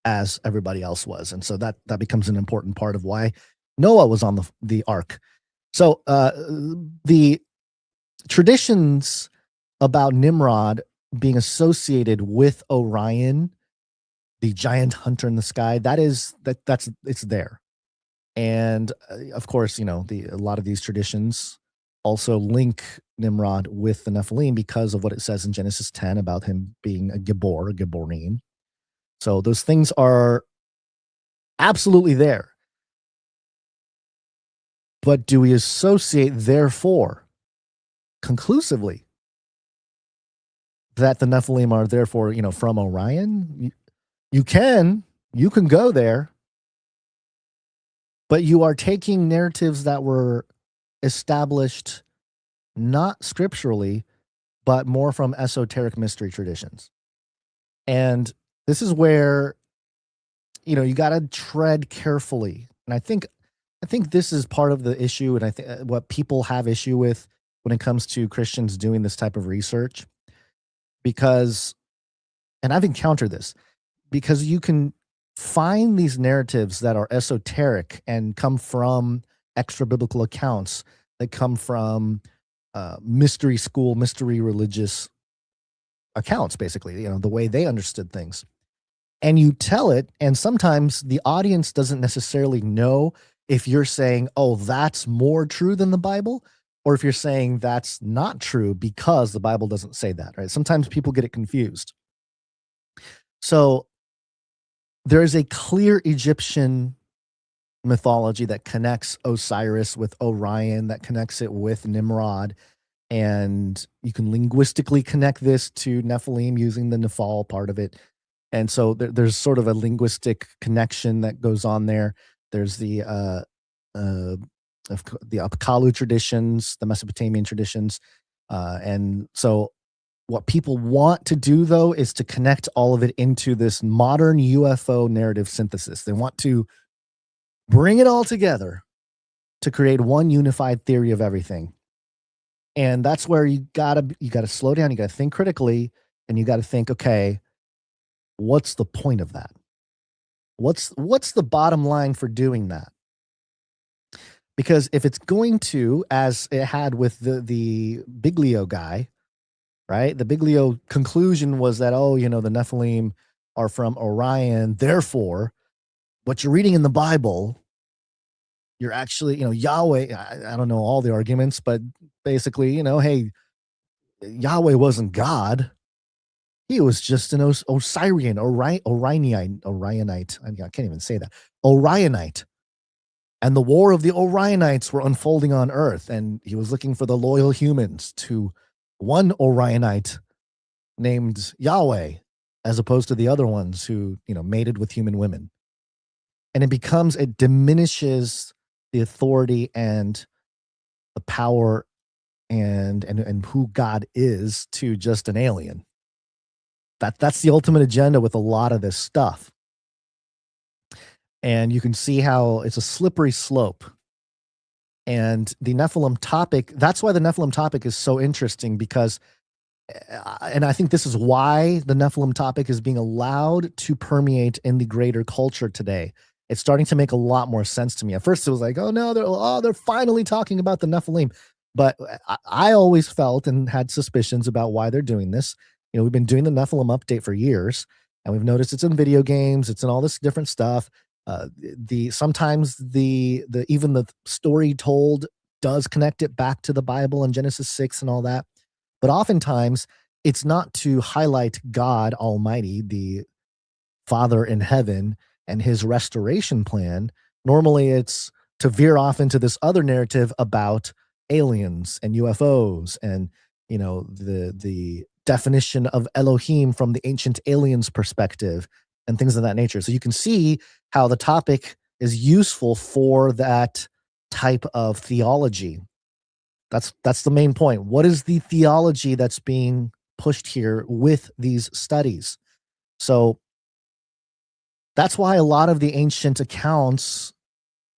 as everybody else was. And so that becomes an important part of why Noah was on the ark. So the traditions about Nimrod being associated with Orion, the giant hunter in the sky, that's it's there. And of course, a lot of these traditions also link Nimrod with the Nephilim because of what it says in Genesis 10 about him being a Gibborim. So those things are absolutely there. But do we associate, therefore, conclusively, that the Nephilim are therefore, from Orion? You can go there, but you are taking narratives that were established not scripturally, but more from esoteric mystery traditions. And this is where, you got to tread carefully. And I think this is part of the issue, and I think what people have issue with when it comes to Christians doing this type of research, because, and I've encountered this, because you can find these narratives that are esoteric and come from extra biblical accounts that come from mystery religious accounts, basically, the way they understood things. And you tell it, and sometimes the audience doesn't necessarily know if you're saying, oh, that's more true than the Bible, or if you're saying that's not true because the Bible doesn't say that, right? Sometimes people get it confused. So there is a clear Egyptian mythology that connects Osiris with Orion, that connects it with Nimrod. And you can linguistically connect this to Nephilim using the Nephal part of it. And so there's sort of a linguistic connection that goes on there. There's the Apakalu traditions, the Mesopotamian traditions. And so what people want to do, though, is to connect all of it into this modern UFO narrative synthesis. They want to bring it all together to create one unified theory of everything. And that's where you gotta slow down. You gotta think critically, and you gotta think, okay, what's the point of that? What's the bottom line for doing that? Because if it's going to, as it had with the Biglino guy, right? The Biglino conclusion was that, the Nephilim are from Orion. Therefore, what you're reading in the Bible, you're actually, Yahweh, I don't know all the arguments, but basically, hey, Yahweh wasn't God. He was just an Orionite. I can't even say that. Orionite. And the war of the Orionites were unfolding on Earth, and he was looking for the loyal humans to one Orionite named Yahweh, as opposed to the other ones who, mated with human women. And it diminishes the authority and the power and who God is to just an alien. That's the ultimate agenda with a lot of this stuff. And you can see how it's a slippery slope. And the Nephilim topic, that's why the Nephilim topic is so interesting, because, and I think this is why the Nephilim topic is being allowed to permeate in the greater culture today. It's starting to make a lot more sense to me. At first it was like, oh no, they're finally talking about the Nephilim. But I always felt and had suspicions about why they're doing this. We've been doing the Nephilim update for years, and we've noticed it's in video games, it's in all this different stuff. Sometimes even the story told does connect it back to the Bible and Genesis 6 and all that. But oftentimes it's not to highlight God Almighty, the Father in heaven, and his restoration plan. Normally it's to veer off into this other narrative about aliens and UFOs and, the definition of Elohim from the ancient aliens perspective and things of that nature. So you can see how the topic is useful for that type of theology. That's the main point. What is the theology that's being pushed here with these studies? So that's why a lot of the ancient accounts,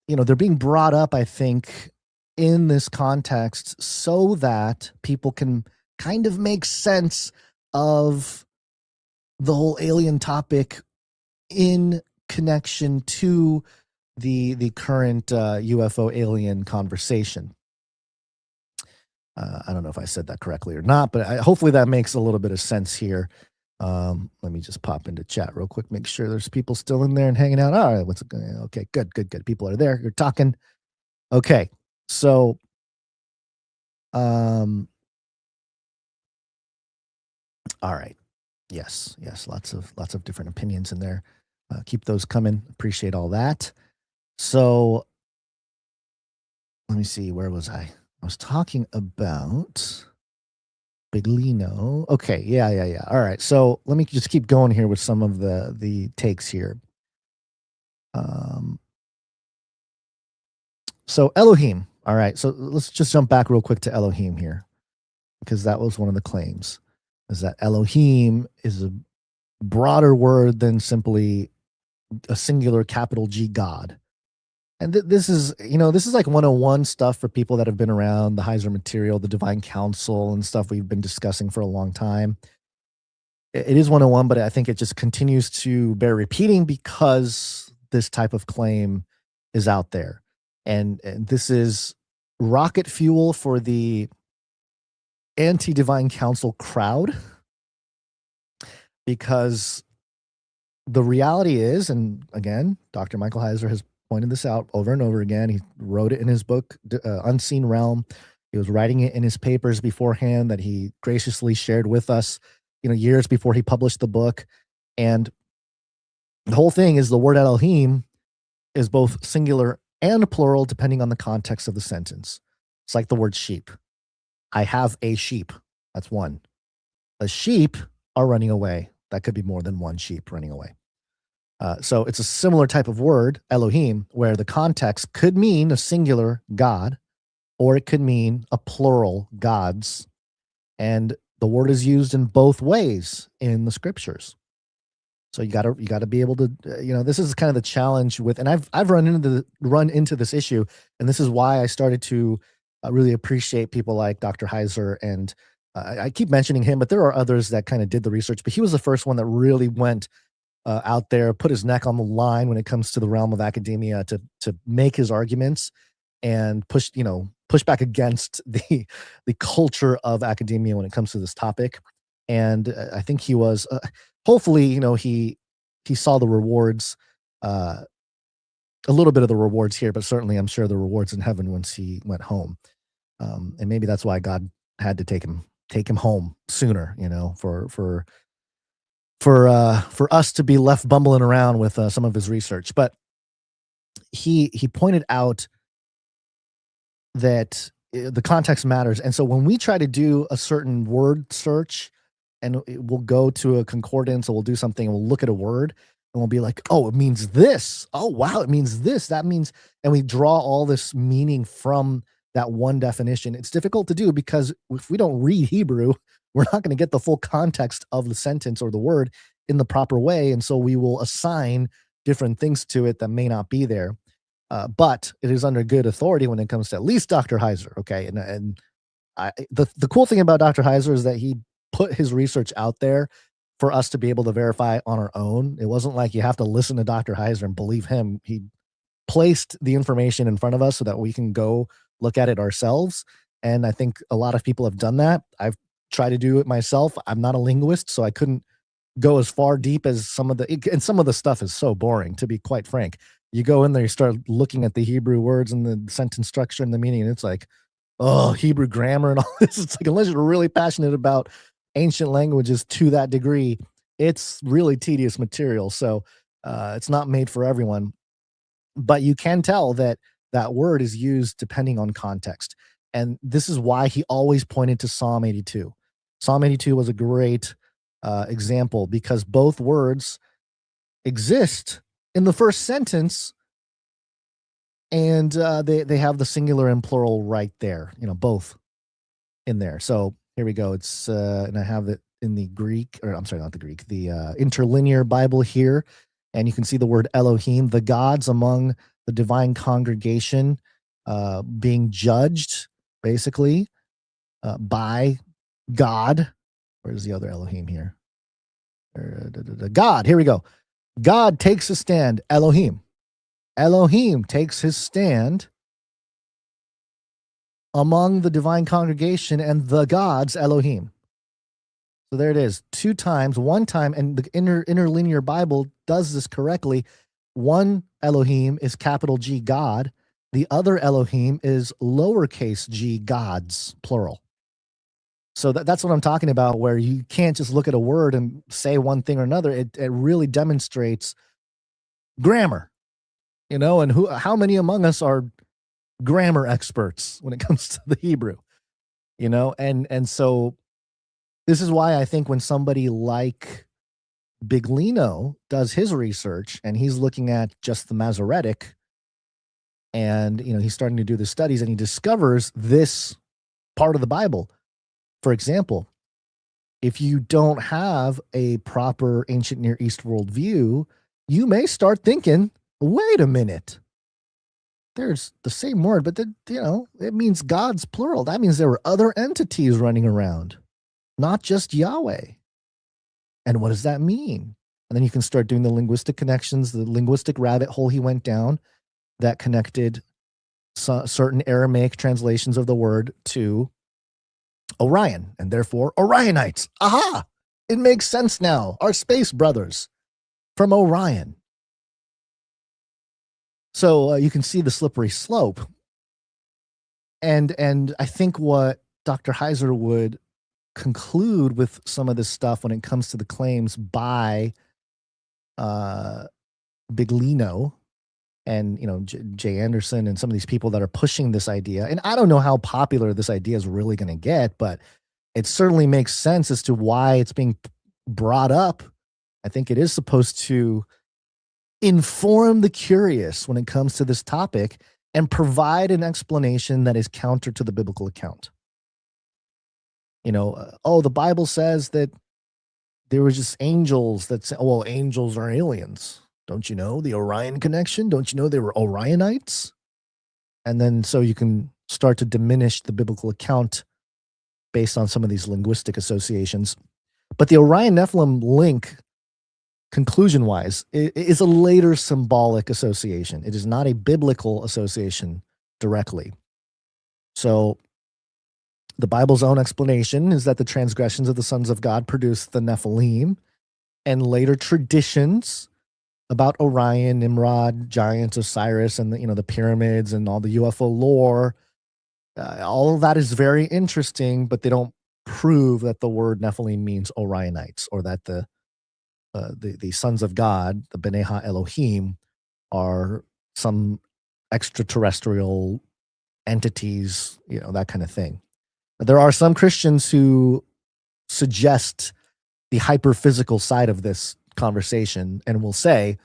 they're being brought up, I think, in this context so that people can kind of make sense of the whole alien topic in connection to the current UFO alien conversation. I don't know if I said that correctly or not, but hopefully that makes a little bit of sense here. Let me just pop into chat real quick, make sure there's people still in there and hanging out. All right, okay, good. People are there. You're talking. Okay, so all right. Yes, lots of different opinions in there. Keep those coming. Appreciate all that. So let me see, where was I? I was talking about Biglino. Okay, yeah. All right, so let me just keep going here with some of the takes here. So Elohim. All right, so let's just jump back real quick to Elohim here, because that was one of the claims, is that Elohim is a broader word than simply a singular capital G God. And this is like 101 stuff for people that have been around the Heiser material, the Divine Council and stuff we've been discussing for a long time. It is 101, but I think it just continues to bear repeating because this type of claim is out there. And this is rocket fuel for the anti-Divine Council crowd, because the reality is, and again, Dr. Michael Heiser has pointed this out over and over again. He wrote it in his book, Unseen Realm. He was writing it in his papers beforehand that he graciously shared with us, years before he published the book. And the whole thing is the word Elohim is both singular and plural depending on the context of the sentence. It's like the word sheep. I have a sheep. That's one. A sheep are running away. That could be more than one sheep running away. So it's a similar type of word, Elohim, where the context could mean a singular God, or it could mean a plural gods. And the word is used in both ways in the scriptures. So you gotta be able to, this is kind of the challenge with, and I've run into this issue, and this is why I started to really appreciate people like Dr. Heiser, and I keep mentioning him, but there are others that kind of did the research, but he was the first one that really went out there, put his neck on the line when it comes to the realm of academia to make his arguments and push back against the culture of academia when it comes to this topic. And I think he was, hopefully, he saw the rewards, a little bit of the rewards here, but certainly I'm sure the rewards in heaven once he went home. And maybe that's why God had to take him home sooner, for us to be left bumbling around with some of his research. But he pointed out that the context matters. And so when we try to do a certain word search, and we'll go to a concordance, or we'll do something, and we'll look at a word, and we'll be like, oh, it means this. Oh, wow, it means this. That means, and we draw all this meaning from that one definition. It's difficult to do because if we don't read Hebrew, we're not going to get the full context of the sentence or the word in the proper way. And so we will assign different things to it that may not be there. But it is under good authority when it comes to at least Dr. Heiser. Okay. And the cool thing about Dr. Heiser is that he put his research out there for us to be able to verify on our own. It wasn't like you have to listen to Dr. Heiser and believe him. He placed the information in front of us so that we can go look at it ourselves. And I think a lot of people have done that. I've tried to do it myself. I'm not a linguist, so I couldn't go as far deep as some of the stuff is so boring, to be quite frank. You go in there, you start looking at the Hebrew words and the sentence structure and the meaning, and it's like, oh, Hebrew grammar and all this. It's like, unless you're really passionate about ancient languages to that degree, it's really tedious material. So it's not made for everyone. But you can tell that that word is used depending on context. And this is why he always pointed to Psalm 82. Psalm 82 was a great example, because both words exist in the first sentence, and they have the singular and plural right there, both in there. So here we go. It's and I have it in the Greek, or I'm sorry, not the Greek, the interlinear Bible here, and you can see the word Elohim, the gods among the divine congregation, being judged basically by God. Where's the other Elohim here? God. Here we go. God takes a stand. Elohim takes his stand among the divine congregation and the gods Elohim. So there it is. 2 times, 1 time, and the interlinear Bible does this correctly. One Elohim is capital G God. The other Elohim is lowercase g gods, plural. So that's what I'm talking about, where you can't just look at a word and say one thing or another. It really demonstrates grammar, and how many among us are grammar experts when it comes to the Hebrew, and so this is why I think when somebody like Biglino does his research and he's looking at just the Masoretic, and he's starting to do the studies and he discovers this part of the Bible. For example, if you don't have a proper ancient Near East worldview, you may start thinking, wait a minute, there's the same word, but it means God's plural. That means there were other entities running around, not just Yahweh. And what does that mean? And then you can start doing the linguistic connections, the linguistic rabbit hole he went down that connected certain Aramaic translations of the word to Orion, and therefore Orionites. Aha! It makes sense now. Our space brothers from Orion. So you can see the slippery slope. And I think what Dr. Heiser would conclude with some of this stuff when it comes to the claims by Biglino and Jay Anderson and some of these people that are pushing this idea. And I don't know how popular this idea is really going to get, but it certainly makes sense as to why it's being brought up. I think it is supposed to inform the curious when it comes to this topic and provide an explanation that is counter to the biblical account. The Bible says that there were just angels that say, well, angels are aliens. Don't you know the Orion connection? Don't you know they were Orionites? And then so you can start to diminish the biblical account based on some of these linguistic associations. But the Orion Nephilim link, conclusion-wise, is a later symbolic association. It is not a biblical association directly. So the Bible's own explanation is that the transgressions of the sons of God produced the Nephilim, and later traditions about Orion, Nimrod, giants, Osiris, and the pyramids and all the UFO lore. All of that is very interesting, but they don't prove that the word Nephilim means Orionites, or that the sons of God, the B'nai Ha-Elohim, are some extraterrestrial entities, that kind of thing. There are some Christians who suggest the hyperphysical side of this conversation and will say,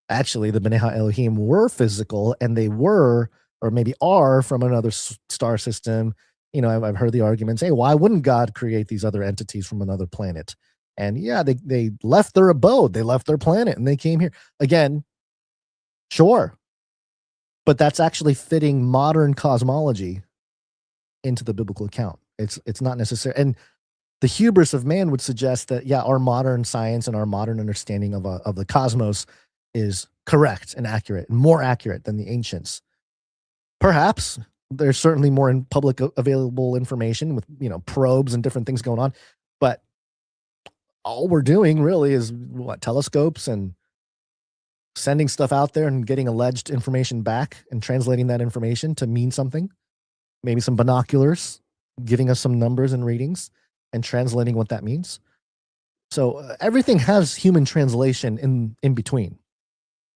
actually, the B'nai Ha-Elohim were physical, and they were, or maybe are, from another star system. I've heard the arguments, hey, why wouldn't God create these other entities from another planet? And yeah, they left their abode, they left their planet, and they came here. Again, sure. But that's actually fitting modern cosmology into the biblical account. It's not necessary. And the hubris of man would suggest that, yeah, our modern science and our modern understanding of the cosmos is correct and accurate, and more accurate than the ancients. Perhaps there's certainly more in public available information with, probes and different things going on. But all we're doing really is telescopes and sending stuff out there and getting alleged information back and translating that information to mean something. Maybe some binoculars, giving us some numbers and readings and translating what that means. So everything has human translation in between,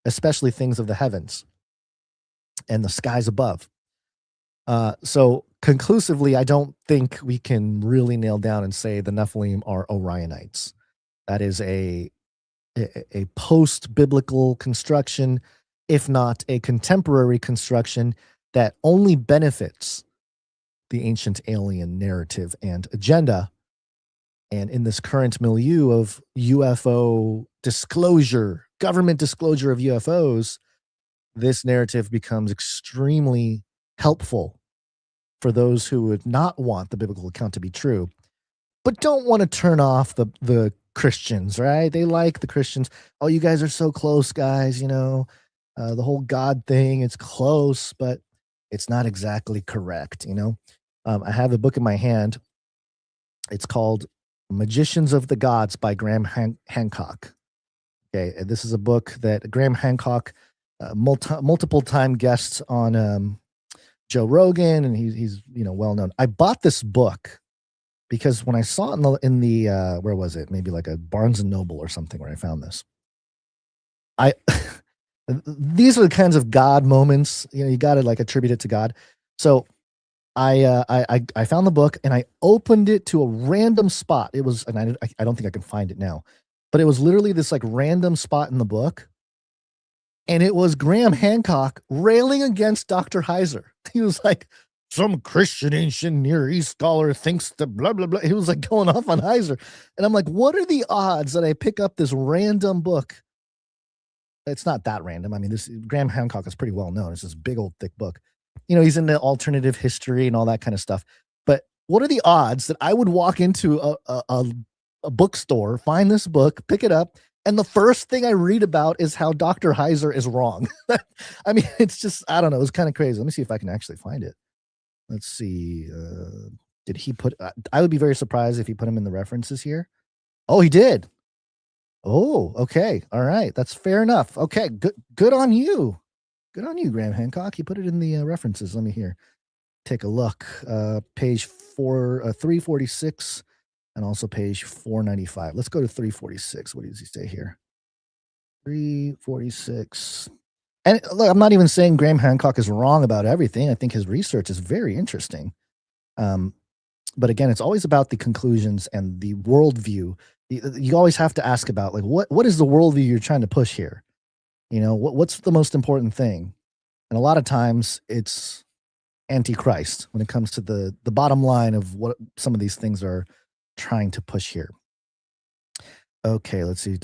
especially things of the heavens and the skies above. So conclusively, I don't think we can really nail down and say the Nephilim are Orionites. That is a post-biblical construction, if not a contemporary construction, that only benefits the ancient alien narrative and agenda. And in this current milieu of UFO disclosure, government disclosure of UFOs, this narrative becomes extremely helpful for those who would not want the biblical account to be true, but don't want to turn off the Christians, right? They like the Christians. Oh, you guys are so close, guys. The whole God thing, it's close, but it's not exactly correct. I have a book in my hand. It's called Magicians of the Gods by Graham Hancock. Okay, and this is a book that Graham Hancock, multiple time guests on Joe Rogan, and he's well known. I bought this book because when I saw it in the where was it? Maybe like a Barnes and Noble or something where I found this. These are the kinds of God moments, you got to like attribute it to God. So I found the book and I opened it to a random spot. It was, and I don't think I can find it now, but it was literally this like random spot in the book. And it was Graham Hancock railing against Dr. Heiser. He was like, some Christian ancient Near East scholar thinks that blah, blah, blah. He was like going off on Heiser. And I'm like, what are the odds that I pick up this random book? It's not that random. I mean, this Graham Hancock is pretty well known. It's this big old thick book. He's into alternative history and all that kind of stuff. But what are the odds that I would walk into a bookstore, find this book, pick it up, and the first thing I read about is how Dr. Heiser is wrong? I mean, it's just, I don't know. It's kind of crazy. Let me see if I can actually find it. Let's see. Did he put, I would be very surprised if he put him in the references here. Oh, he did. Oh, okay. All right. That's fair enough. Okay. Good on you. Good on you, Graham Hancock. You put it in the references. Let me take a look. Page 346 and also page 495. Let's go to 346. What does he say here? 346. And look, I'm not even saying Graham Hancock is wrong about everything. I think his research is very interesting. But again, it's always about the conclusions and the worldview. You always have to ask about, like, what is the worldview you're trying to push here? What's the most important thing? And a lot of times it's Antichrist when it comes to the bottom line of what some of these things are trying to push here. Okay, let's see.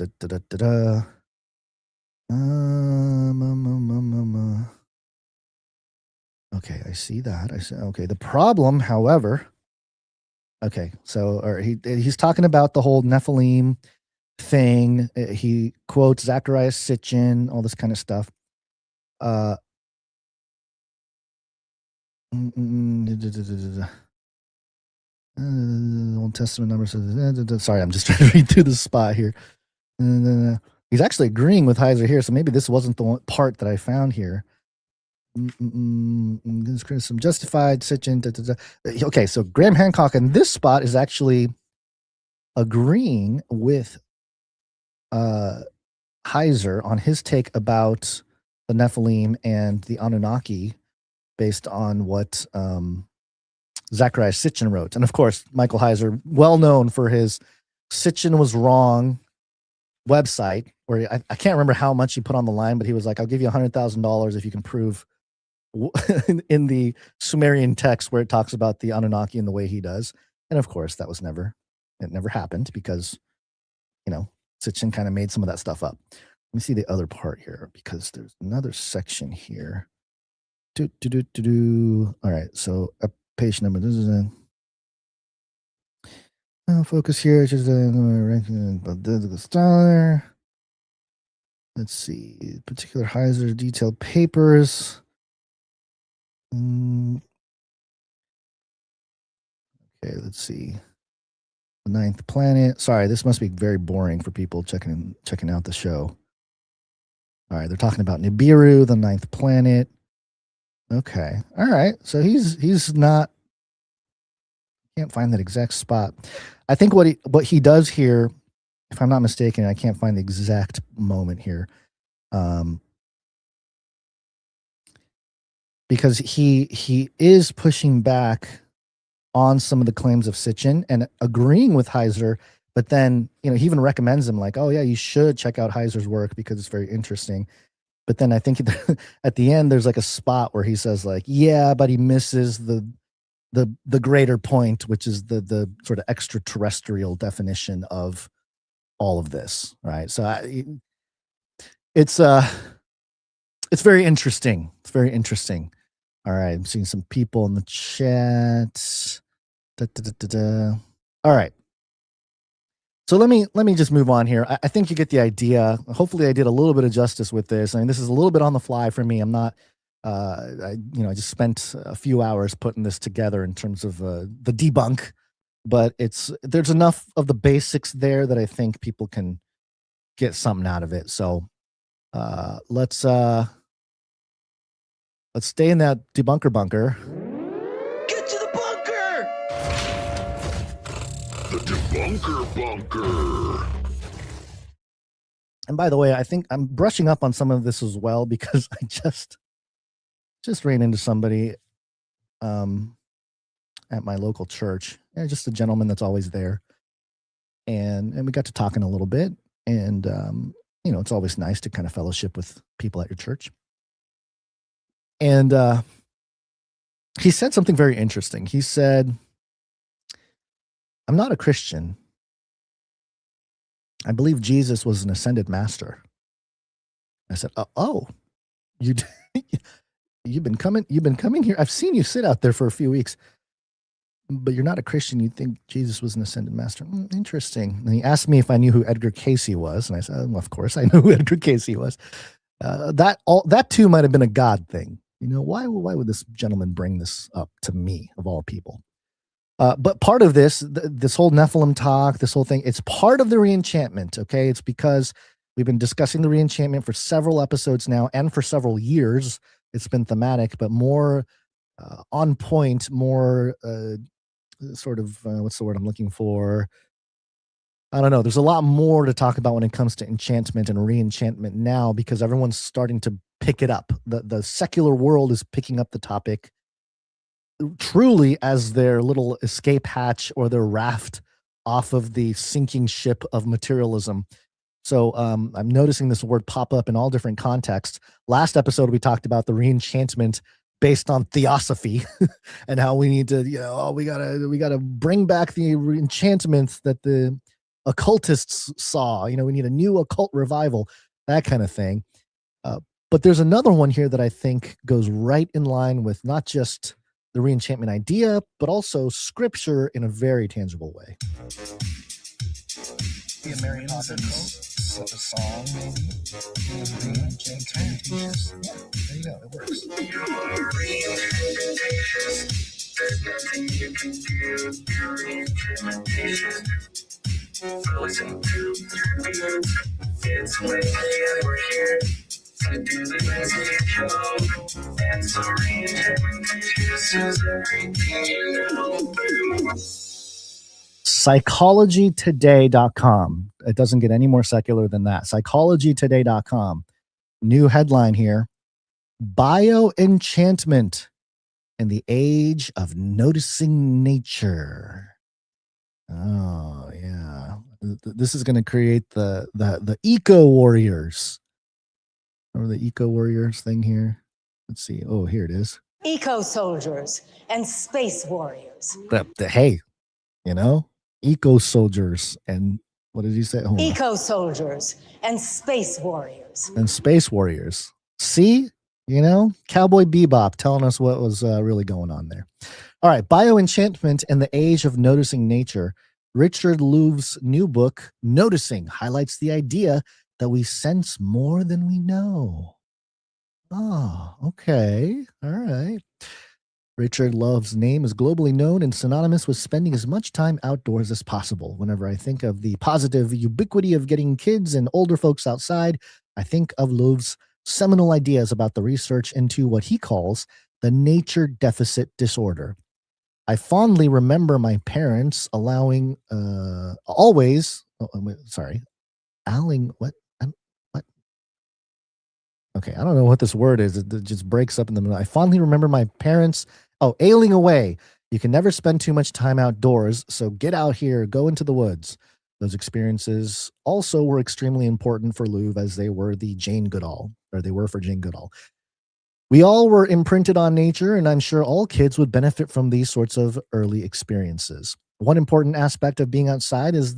Okay, I see that. Okay, the problem, however, okay, so he's talking about the whole Nephilim thing. He quotes Zacharias Sitchin, all this kind of stuff. Old Testament numbers. Sorry, I'm just trying to read through the spot here. He's actually agreeing with Heiser here, so maybe this wasn't the one part that I found here. This criticism justified. Sitchin. Okay, so Graham Hancock in this spot is actually agreeing with Heiser on his take about the Nephilim and the Anunnaki based on what Zacharias Sitchin wrote. And of course, Michael Heiser, well known for his Sitchin was wrong website, where I can't remember how much he put on the line, but he was like, I'll give you $100,000 if you can prove in the Sumerian text where it talks about the Anunnaki in the way he does. And of course, it never happened because, Sitchin kind of made some of that stuff up. Let me see the other part here because there's another section here. All right, so page number. This is focus here. Just the star. Let's see. Particular Heiser detailed papers. Okay, let's see. The ninth planet. Sorry, this must be very boring for people checking out the show. All right, they're talking about Nibiru, the ninth planet. Okay, all right. So he's not. Can't find that exact spot. I think what he does here, if I'm not mistaken, I can't find the exact moment here, because he is pushing back on some of the claims of Sitchin and agreeing with Heiser, but then he even recommends him, like, oh yeah, you should check out Heiser's work because it's very interesting. But then I think at the end there's like a spot where he says, like, yeah, but he misses the greater point, which is the sort of extraterrestrial definition of all of this, right? So it's very interesting. It's very interesting. All right, I'm seeing some people in the chat. All right. So let me just move on here. I think you get the idea. Hopefully I did a little bit of justice with this. I mean, this is a little bit on the fly for me. I'm not I just spent a few hours putting this together in terms of the debunk, but there's enough of the basics there that I think people can get something out of it. So let's stay in that debunker bunker. Get to the bunker! The Debunker Bunker. And by the way, I think I'm brushing up on some of this as well because I just ran into somebody at my local church. Yeah, just a gentleman that's always there. And we got to talking a little bit. And, it's always nice to kind of fellowship with people at your church. And he said something very interesting. He said, I'm not a Christian. I believe Jesus was an ascended master. I said, oh, you've been coming here. I've seen you sit out there for a few weeks, but you're not a Christian. You think Jesus was an ascended master. Interesting. And he asked me if I knew who Edgar Cayce was. And I said, well, of course I know who Edgar Cayce was. That too might have been a God thing. Why would this gentleman bring this up to me of all people? But part of this whole Nephilim talk, this whole thing, it's part of the reenchantment, okay? It's because we've been discussing the reenchantment for several episodes now and for several years. It's been thematic, but more on point, more sort of, what's the word I'm looking for? I don't know. There's a lot more to talk about when it comes to enchantment and reenchantment now because everyone's starting to pick it up. The secular world is picking up the topic truly as their little escape hatch or their raft off of the sinking ship of materialism. So I'm noticing this word pop up in all different contexts. Last episode, we talked about the reenchantment based on theosophy and how we need to, we gotta bring back the enchantments that the occultists saw. We need a new occult revival, that kind of thing. But there's another one here that I think goes right in line with not just the reenchantment idea, but also scripture in a very tangible way. The American a song, maybe? Reenchantment. Yeah, there you go. It works. Psychologytoday.com. It doesn't get any more secular than that. Psychologytoday.com. New headline here. BioEnchantment in the age of noticing nature. Oh, yeah. This is going to create the eco warriors. Remember the eco warriors thing here? Let's see. Oh, here it is. Eco soldiers and space warriors. Hey, eco soldiers and what did he say? Eco soldiers and space warriors. And space warriors. See, Cowboy Bebop telling us what was really going on there. All right, BioEnchantment in the Age of Noticing Nature. Richard Louv's new book, Noticing, highlights the idea that we sense more than we know. Oh, okay. All right. Richard Love's name is globally known and synonymous with spending as much time outdoors as possible. Whenever I think of the positive ubiquity of getting kids and older folks outside, I think of Love's seminal ideas about the research into what he calls the nature deficit disorder. I fondly remember my parents allowing, Okay, I don't know what this word is. It just breaks up in the middle. I fondly remember my parents, ailing away. You can never spend too much time outdoors, so get out here, go into the woods. Those experiences also were extremely important for Louvre as they were for Jane Goodall. We all were imprinted on nature, and I'm sure all kids would benefit from these sorts of early experiences. One important aspect of being outside is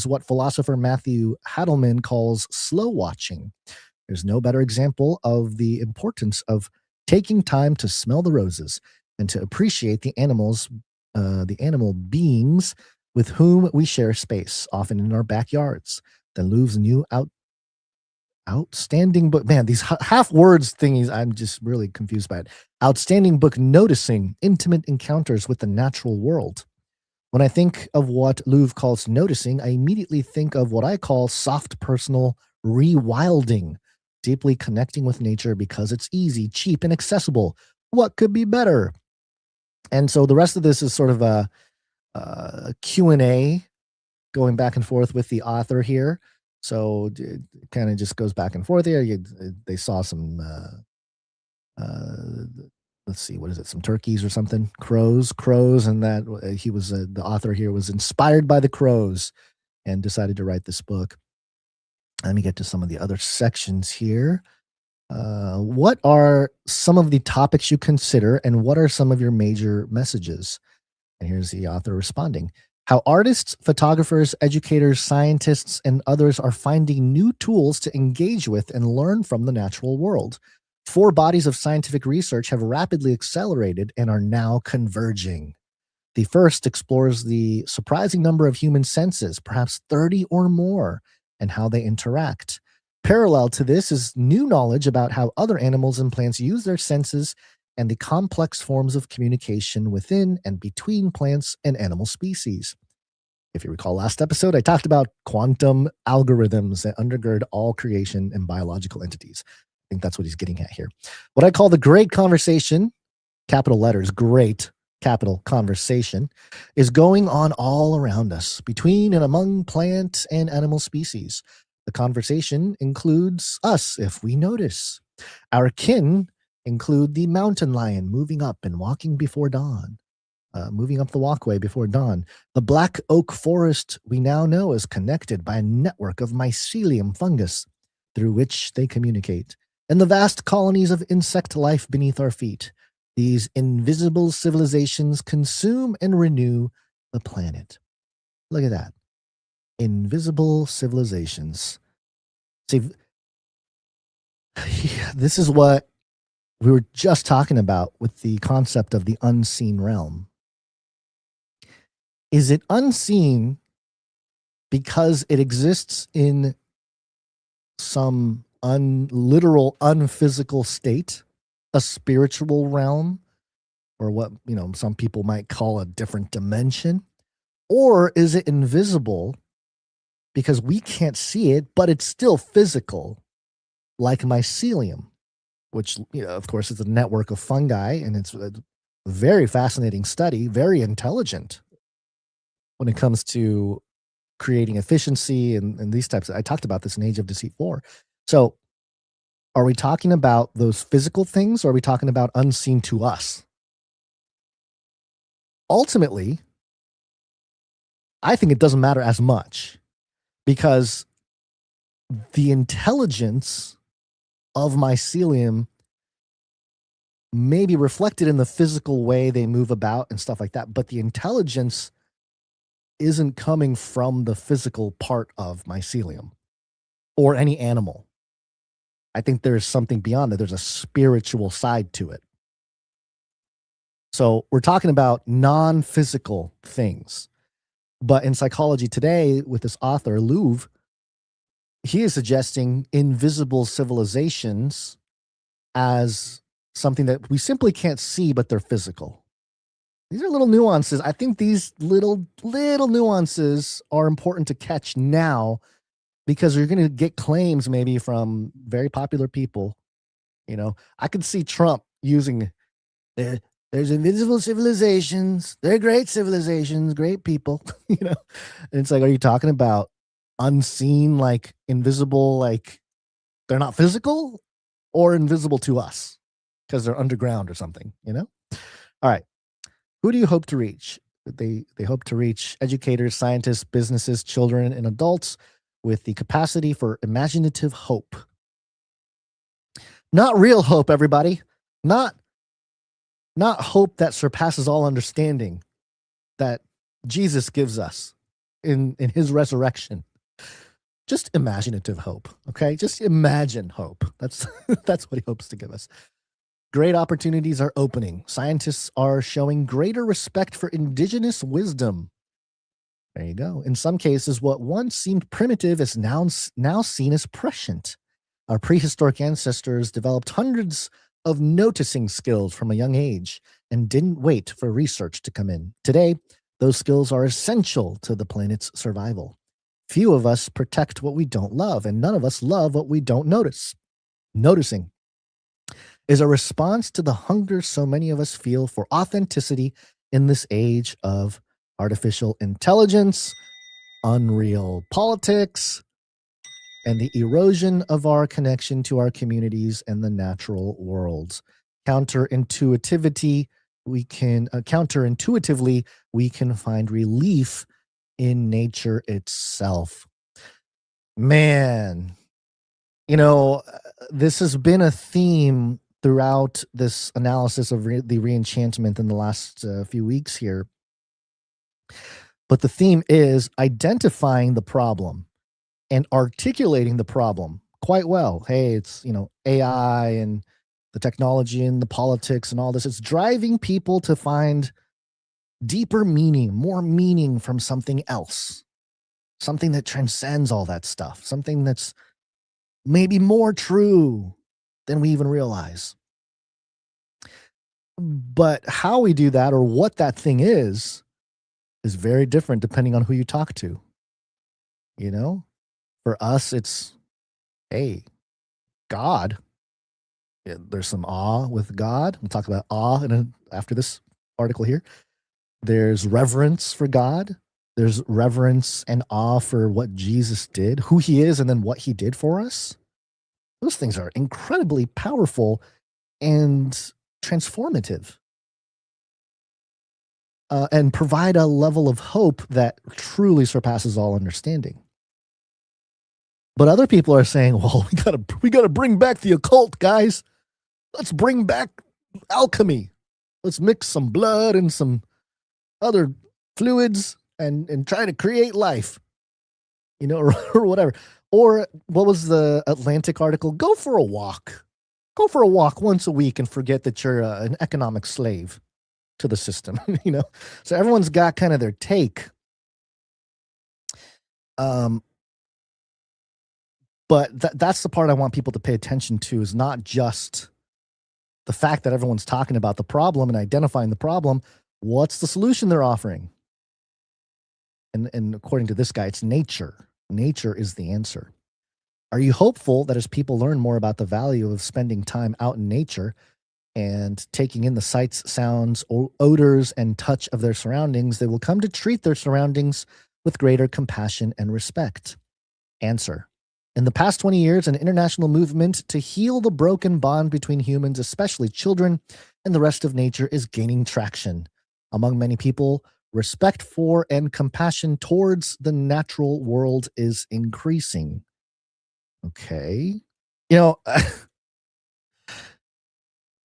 what philosopher Matthew Hadelman calls slow watching. There's no better example of the importance of taking time to smell the roses and to appreciate the animal beings with whom we share space, often in our backyards, than Louvre's new Outstanding book. Man, these half words thingies, I'm just really confused by it. Outstanding book noticing intimate encounters with the natural world. When I think of what Louvre calls noticing, I immediately think of what I call soft personal rewilding, deeply connecting with nature because it's easy, cheap, and accessible. What could be better? And so the rest of this is sort of a Q&A going back and forth with the author here. So it kind of just goes back and forth here. They saw some, let's see, what is it? Some turkeys or something? Crows, and that he was, the author here was inspired by the crows and decided to write this book. Let me get to some of the other sections here. What are some of the topics you consider, and what are some of your major messages? And here's the author responding. How artists, photographers, educators, scientists, and others are finding new tools to engage with and learn from the natural world. 4 bodies of scientific research have rapidly accelerated and are now converging. The first explores the surprising number of human senses, perhaps 30 or more, and how they interact. Parallel to this is new knowledge about how other animals and plants use their senses and the complex forms of communication within and between plants and animal species. If you recall last episode, I talked about quantum algorithms that undergird all creation and biological entities. I think that's what he's getting at here. What I call the great conversation, capital letters, great capital conversation, is going on all around us, between and among plant and animal species. The conversation includes us if we notice. Our kin include the mountain lion moving up and walking before dawn, moving up the walkway before dawn. The black oak forest we now know is connected by a network of mycelium fungus through which they communicate, and the vast colonies of insect life beneath our feet. These invisible civilizations consume and renew the planet. Look at that. Invisible civilizations. See, this is what we were just talking about with the concept of the unseen realm. Is it unseen because it exists in some literal, unphysical state, a spiritual realm, or what, some people might call a different dimension? Or is it invisible because we can't see it, but it's still physical, like mycelium, which, of course, is a network of fungi, and it's a very fascinating study, very intelligent when it comes to creating efficiency and these types. I talked about this in Age of Deceit 4. So are we talking about those physical things, or are we talking about unseen to us? Ultimately, I think it doesn't matter as much, because the intelligence of mycelium may be reflected in the physical way they move about and stuff like that, but the intelligence isn't coming from the physical part of mycelium or any animal. I think there's something beyond that. There's a spiritual side to it. So we're talking about non-physical things. But in psychology today, with this author, Louvre, he is suggesting invisible civilizations as something that we simply can't see, but they're physical. These are little nuances. I think these little nuances are important to catch now, because you're going to get claims maybe from very popular people. I could see Trump using, there's invisible civilizations. They're great civilizations, great people. And it's like, are you talking about unseen, like invisible, like they're not physical, or invisible to us because they're underground or something? All right. Who do you hope to reach? They hope to reach educators, scientists, businesses, children, and adults with the capacity for imaginative hope. Not real hope, everybody. Not hope that surpasses all understanding that Jesus gives us in his resurrection. Just imaginative hope, okay? Just imagine hope. That's what he hopes to give us. Great opportunities are opening. Scientists are showing greater respect for indigenous wisdom. There you go. In some cases, what once seemed primitive is now seen as prescient. Our prehistoric ancestors developed hundreds of noticing skills from a young age and didn't wait for research to come in. Today, those skills are essential to the planet's survival. Few of us protect what we don't love, and none of us love what we don't notice. Noticing is a response to the hunger so many of us feel for authenticity in this age of artificial intelligence, unreal politics, and the erosion of our connection to our communities and the natural worlds. Counterintuitively, we can find relief in nature itself. Man, this has been a theme throughout this analysis of the re-enchantment in the last few weeks here. But the theme is identifying the problem and articulating the problem quite well. Hey, it's, AI and the technology and the politics and all this. It's driving people to find deeper meaning, more meaning from something else, something that transcends all that stuff, something that's maybe more true than we even realize. But how we do that or what that thing is very different depending on who you talk to. For us, it's, hey, God. Yeah, there's some awe with God. We'll talk about awe after this article here. There's reverence for God. There's reverence and awe for what Jesus did, who he is, and then what he did for us. Those things are incredibly powerful and transformative, and provide a level of hope that truly surpasses all understanding. But other people are saying, well, we gotta bring back the occult, guys. Let's bring back alchemy. Let's mix some blood and some other fluids and try to create life, or whatever. Or what was the Atlantic article? Go for a walk. Go for a walk once a week and forget that you're an economic slave to the system, So everyone's got kind of their take. But that's the part I want people to pay attention to, is not just the fact that everyone's talking about the problem and identifying the problem. What's the solution they're offering? And according to this guy, it's nature. Nature is the answer. Are you hopeful that as people learn more about the value of spending time out in nature and taking in the sights, sounds, odors, and touch of their surroundings, they will come to treat their surroundings with greater compassion and respect? Answer. In the past 20 years, an international movement to heal the broken bond between humans, especially children, and the rest of nature is gaining traction. Among many people, respect for and compassion towards the natural world is increasing. Okay.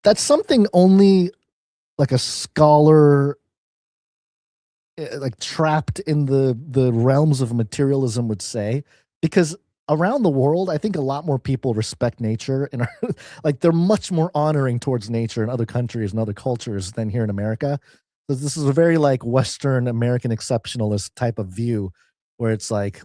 That's something only like a scholar, like trapped in the realms of materialism would say, because around the world, I think a lot more people respect nature and are like, they're much more honoring towards nature in other countries and other cultures than here in America. So this is a very like Western American exceptionalist type of view where it's like,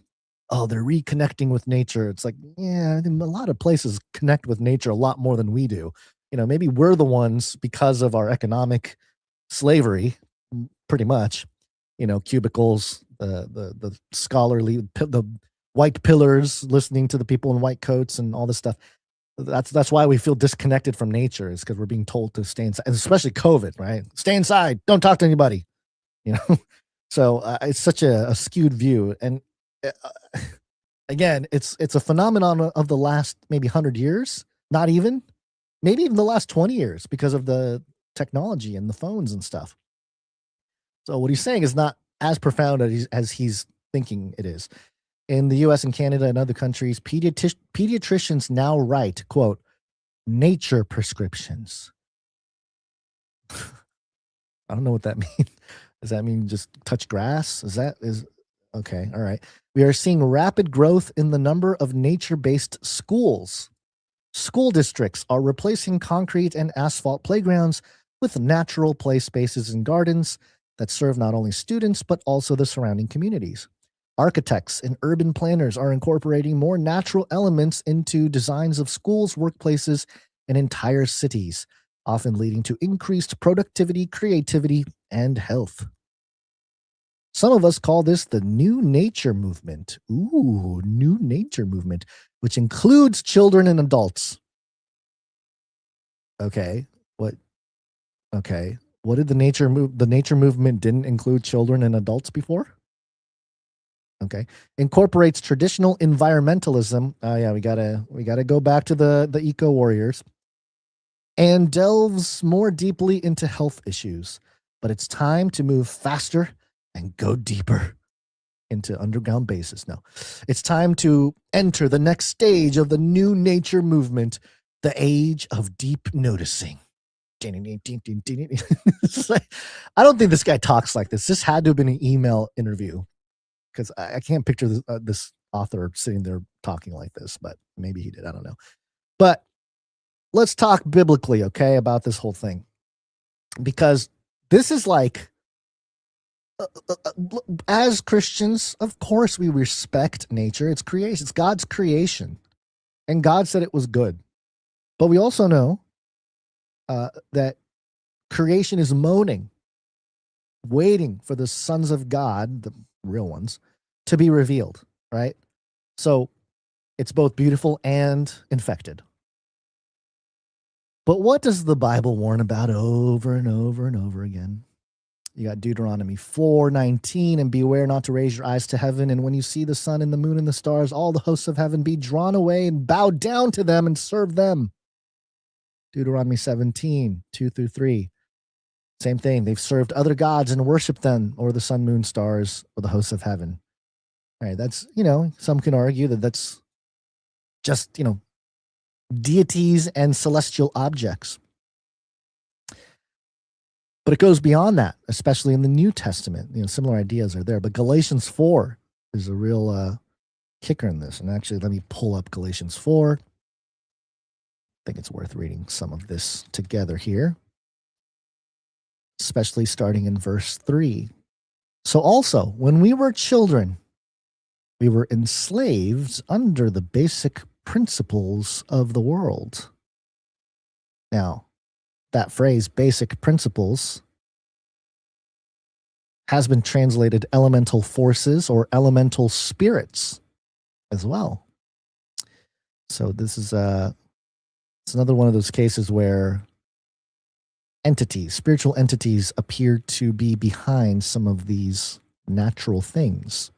oh, they're reconnecting with nature. It's like, yeah, I think a lot of places connect with nature a lot more than we do. Maybe we're the ones, because of our economic slavery, pretty much, cubicles, the scholarly, the white pillars, listening to the people in white coats and all this stuff. That's why we feel disconnected from nature, is because we're being told to stay inside, and especially COVID, right? Stay inside, don't talk to anybody, So it's such a skewed view. And again, it's a phenomenon of the last maybe 100 years, not even, maybe even the last 20 years, because of the technology and the phones and stuff. So what he's saying is not as profound as he's thinking it is. In the US and Canada and other countries, pediatricians now write, quote, nature prescriptions. I don't know what that means. Does that mean just touch grass? Okay, all right. We are seeing rapid growth in the number of nature-based schools. School districts are replacing concrete and asphalt playgrounds with natural play spaces and gardens that serve not only students, but also the surrounding communities. Architects and urban planners are incorporating more natural elements into designs of schools, workplaces, and entire cities, often leading to increased productivity, creativity, and health. Some of us call this the New Nature Movement. Ooh, New Nature Movement, which includes children and adults. Okay, what? Okay, what did the nature movement didn't include children and adults before? Okay, incorporates traditional environmentalism. Oh yeah, we gotta go back to the eco warriors, and delves more deeply into health issues. But it's time to move faster and go deeper into underground bases. No, it's time to enter the next stage of the New Nature Movement, the age of deep noticing. It's like, I don't think this guy talks like this. This had to have been an email interview, because I can't picture this author sitting there talking like this, but maybe he did. I don't know. But let's talk biblically, okay, about this whole thing, because this is like, as Christians, of course, we respect nature. It's creation. It's God's creation, and God said it was good. But we also know that creation is moaning, waiting for the sons of God, the real ones, to be revealed, right? So it's both beautiful and infected. But what does the Bible warn about over and over and over again? You got Deuteronomy 4:19, and beware not to raise your eyes to heaven, and when you see the sun and the moon and the stars, all the hosts of heaven, be drawn away and bow down to them and serve them. Deuteronomy 17:2-3. Same thing. They've served other gods and worshiped them, or the sun, moon, stars, or the hosts of heaven. All right, that's, some can argue that that's just, deities and celestial objects. But it goes beyond that, especially in the New Testament. Similar ideas are there. But Galatians 4 is a real kicker in this. And actually, let me pull up Galatians 4. I think it's worth reading some of this together here, especially starting in verse 3. So also, when we were children, we were enslaved under the basic principles of the world. Now, that phrase, basic principles, has been translated elemental forces or elemental spirits as well. So this is it's another one of those cases where spiritual entities appear to be behind some of these natural things.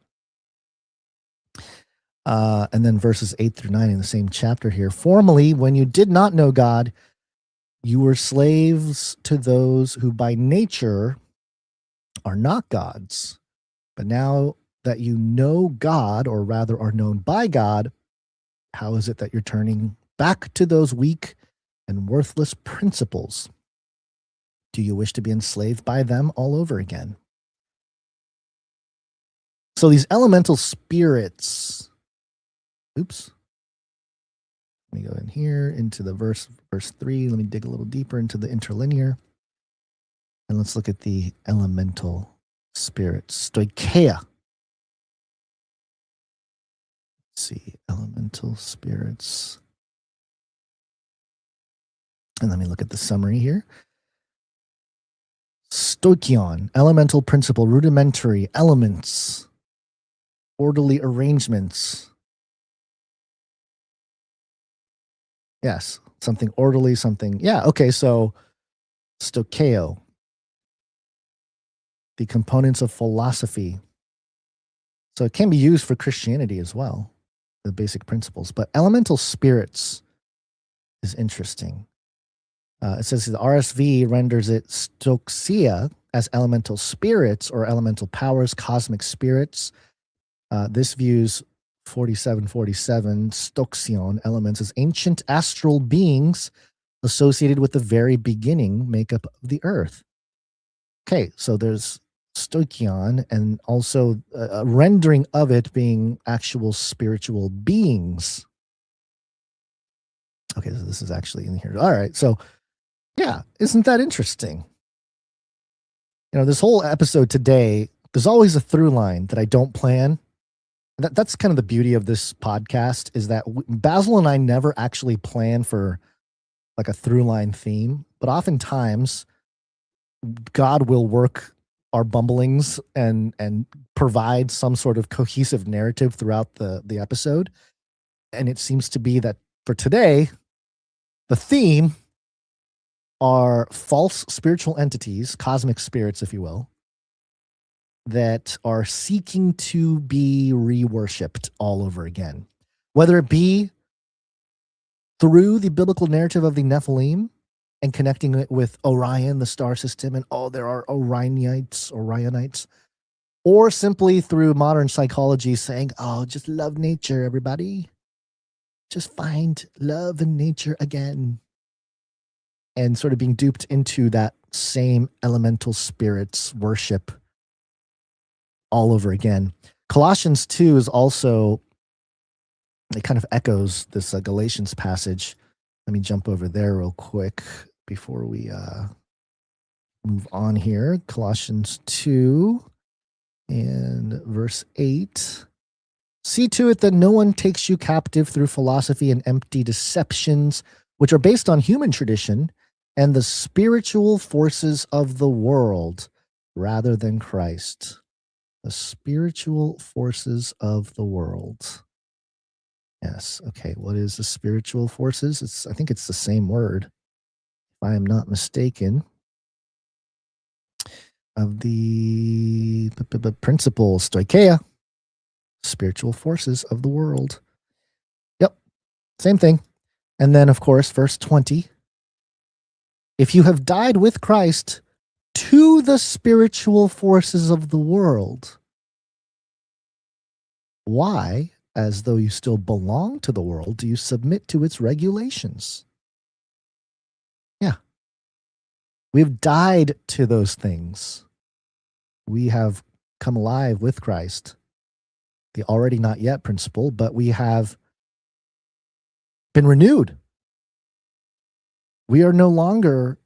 And then verses 8-9 in the same chapter here. Formerly, when you did not know God, you were slaves to those who by nature are not gods. But now that you know God, or rather are known by God, how is it that you're turning back to those weak and worthless principles? Do you wish to be enslaved by them all over again? So these elemental spirits, oops. Let me go in here into the verse 3. Let me dig a little deeper into the interlinear. And let's look at the elemental spirits. Stoicheia. Let's see, elemental spirits. And let me look at the summary here. Stoichion, elemental principle, rudimentary elements, orderly arrangements. Yes, something orderly, something. Yeah, okay, so stoicheo, the components of philosophy. So it can be used for Christianity as well, the basic principles. But elemental spirits is interesting. It says the RSV renders it stoicheia as elemental spirits or elemental powers, cosmic spirits. This views 4747 stoichion elements as ancient astral beings associated with the very beginning makeup of the earth. Okay, so there's stoichion and also a rendering of it being actual spiritual beings. Okay, so this is actually in here. All right, so yeah, isn't that interesting? This whole episode today, there's always a through line that I don't plan, That's kind of the beauty of this podcast, is that Basil and I never actually plan for like a through line theme, but oftentimes God will work our bumblings and provide some sort of cohesive narrative throughout the episode. And it seems to be that for today, the theme are false spiritual entities, cosmic spirits, if you will, that are seeking to be re-worshipped all over again. Whether it be through the biblical narrative of the Nephilim and connecting it with Orion, the star system, and there are Orionites, or simply through modern psychology saying, just love nature, everybody. Just find love in nature again. And sort of being duped into that same elemental spirits worship all over again. Colossians 2 is also, it kind of echoes this Galatians passage. Let me jump over there real quick before we move on here. Colossians 2 and verse 8. See to it that no one takes you captive through philosophy and empty deceptions, which are based on human tradition and the spiritual forces of the world rather than Christ. The spiritual forces of the world. Yes. Okay. What is the spiritual forces? I think it's the same word, if I am not mistaken. Of the principle, stoicheia, spiritual forces of the world. Yep. Same thing. And then, of course, verse 20. If you have died with Christ to the spiritual forces of the world, why, as though you still belong to the world, do you submit to its regulations? Yeah. We've died to those things. We have come alive with Christ, the already not yet principle, but we have been renewed. We are no longer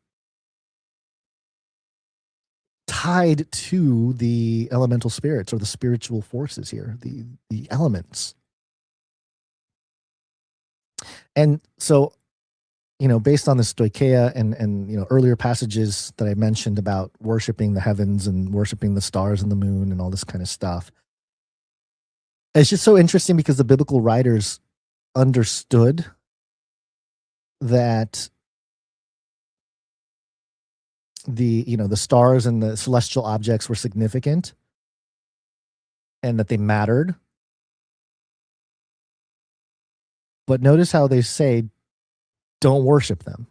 tied to the elemental spirits or the spiritual forces here, the elements. And so, based on the stoicheia and earlier passages that I mentioned about worshiping the heavens and worshiping the stars and the moon and all this kind of stuff, it's just so interesting because the biblical writers understood that the stars and the celestial objects were significant and that they mattered. But notice how they say, don't worship them.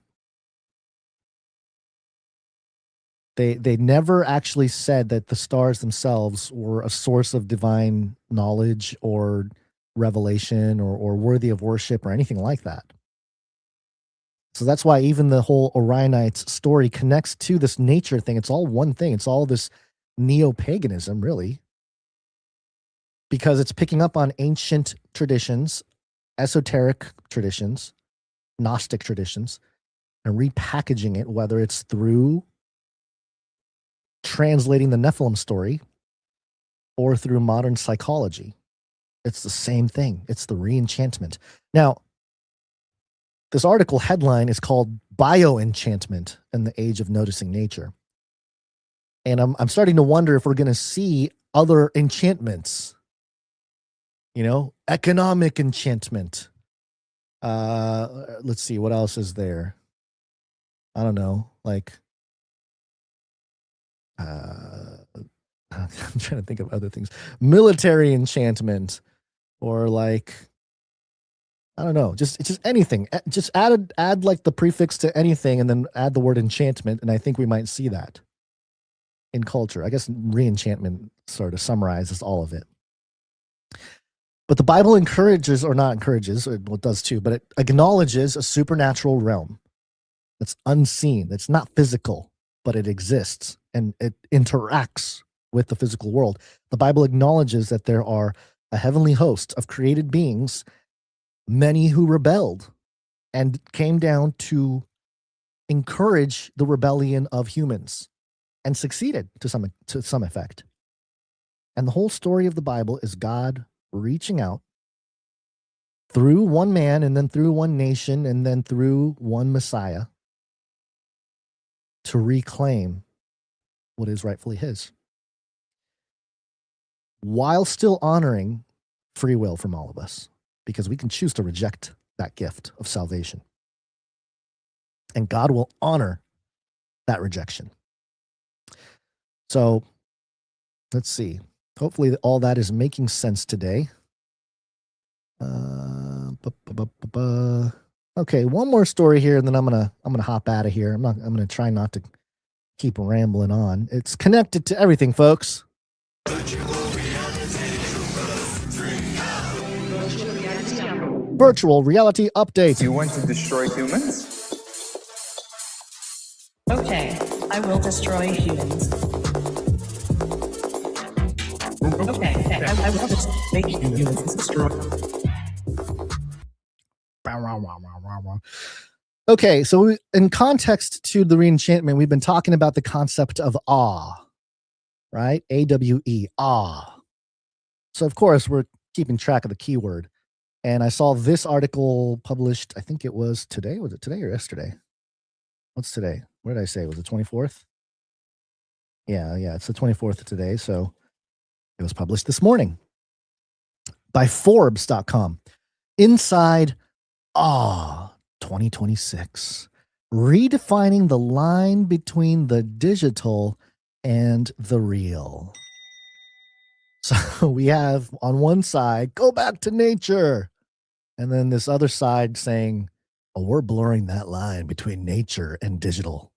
They never actually said that the stars themselves were a source of divine knowledge or revelation or worthy of worship or anything like that. So that's why even the whole Orionites story connects to this nature thing. It's all one thing. It's all this neo-paganism, really, because it's picking up on ancient traditions, esoteric traditions, Gnostic traditions, and repackaging it, whether it's through translating the Nephilim story or through modern psychology. It's the same thing. It's the re-enchantment. Now, this article headline is called BioEnchantment in the Age of Noticing Nature. And I'm starting to wonder if we're going to see other enchantments. Economic enchantment. Let's see, what else is there? I don't know, I'm trying to think of other things. Military enchantment, or I don't know, just anything. Just add like the prefix to anything and then add the word enchantment, and I think we might see that in culture. I guess re-enchantment sort of summarizes all of it. But the Bible encourages, or not encourages, it does too, but it acknowledges a supernatural realm that's unseen, that's not physical, but it exists and it interacts with the physical world. The Bible acknowledges that there are a heavenly host of created beings, many who rebelled and came down to encourage the rebellion of humans and succeeded to some effect. And the whole story of the Bible is God reaching out through one man and then through one nation and then through one Messiah to reclaim what is rightfully his, while still honoring free will from all of us, because we can choose to reject that gift of salvation. And God will honor that rejection. So let's see. Hopefully all that is making sense today. Okay, one more story here, and then I'm gonna hop out of here. I'm gonna try not to keep rambling on. It's connected to everything, folks. Virtual reality updates. You want to destroy humans? Okay, I will destroy humans. Okay, I will just make humans destroy. Okay, so in context to the reenchantment, we've been talking about the concept of awe, right? AWE, awe. So of course, we're keeping track of the keyword. And I saw this article published, I think it was today. Was it today or yesterday? What's today? What did I say? Was it 24th? Yeah, it's the 24th of today. So it was published this morning by Forbes.com. Inside Awe 2026, redefining the line between the digital and the real. So we have on one side, go back to nature. And then this other side saying, oh, we're blurring that line between nature and digital.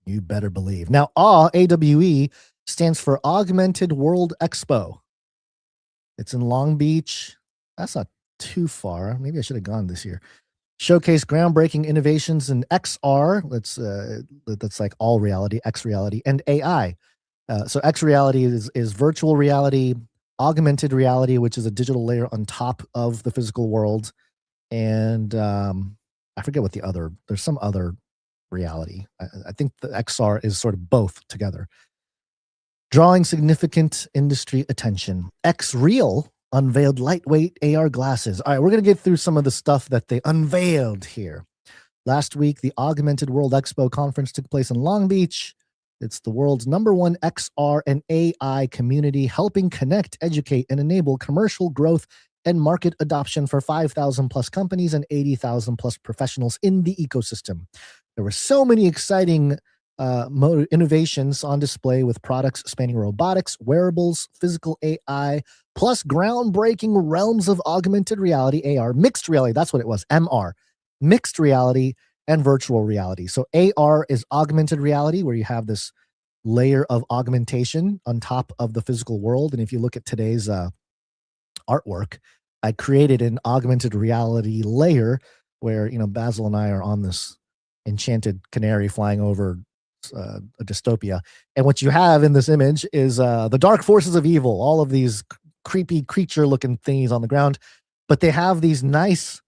You better believe. Now, AWE, stands for Augmented World Expo. It's in Long Beach. That's not too far. Maybe I should have gone this year. Showcase groundbreaking innovations in XR. That's like all reality, X reality, and AI. So X reality is virtual reality, augmented reality, which is a digital layer on top of the physical world. And I forget what there's some other reality. I think the XR is sort of both together. Drawing significant industry attention. X-Real unveiled lightweight AR glasses. All right, we're going to get through some of the stuff that they unveiled here. Last week, the Augmented World Expo conference took place in Long Beach. It's the world's #1 XR and AI community, helping connect, educate, and enable commercial growth and market adoption for 5,000 plus companies and 80,000 plus professionals in the ecosystem. There were so many exciting innovations on display with products spanning robotics, wearables, physical AI, plus groundbreaking realms of augmented reality, AR, mixed reality. That's what it was, MR, mixed reality and virtual reality. So AR is augmented reality, where you have this layer of augmentation on top of the physical world. And if you look at today's artwork, I created an augmented reality layer where, Basil and I are on this enchanted canary flying over a dystopia. And what you have in this image is the dark forces of evil, all of these creepy creature looking thingies on the ground, but they have these nice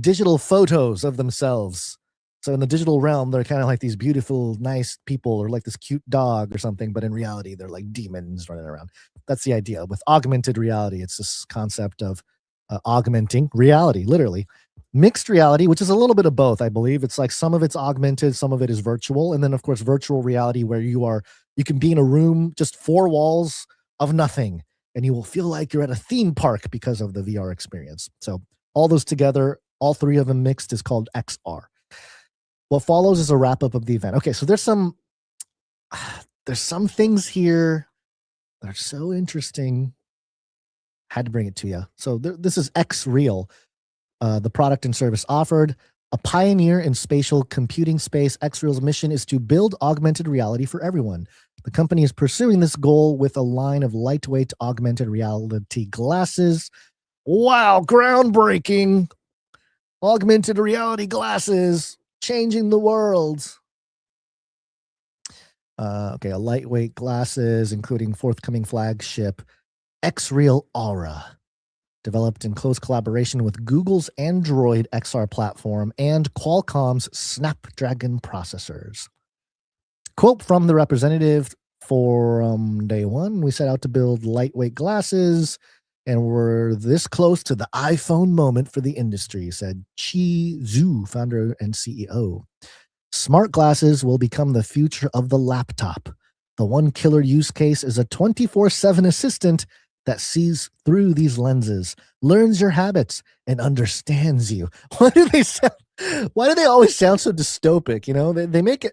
digital photos of themselves. So in the digital realm, they're kind of like these beautiful, nice people, or like this cute dog or something, but in reality, they're like demons running around. That's the idea. With augmented reality, it's this concept of augmenting reality, literally. Mixed reality, which is a little bit of both, I believe. It's like some of it's augmented, some of it is virtual. And then, of course, virtual reality, where you can be in a room, just 4 walls of nothing, and you will feel like you're at a theme park because of the VR experience. So all those together, all 3 of them mixed, is called XR. What follows is a wrap-up of the event. Okay, so there's some things here that are so interesting. Had to bring it to you. So this is X-Real. The product and service offered. A pioneer in spatial computing space, X-Real's mission is to build augmented reality for everyone. The company is pursuing this goal with a line of lightweight augmented reality glasses. Wow, groundbreaking. Augmented reality glasses, changing the world. Okay, a lightweight glasses, including forthcoming flagship X-Real Aura, developed in close collaboration with Google's Android XR platform and Qualcomm's Snapdragon processors. Quote from the representative: from day one, we set out to build lightweight glasses And we're this close to the iPhone moment for the industry, said Chi Zhu, founder and CEO. Smart glasses will become the future of the laptop. The one killer use case is a 24/7 assistant that sees through these lenses, learns your habits, and understands you. Why do they always sound so dystopic? You know, they make it.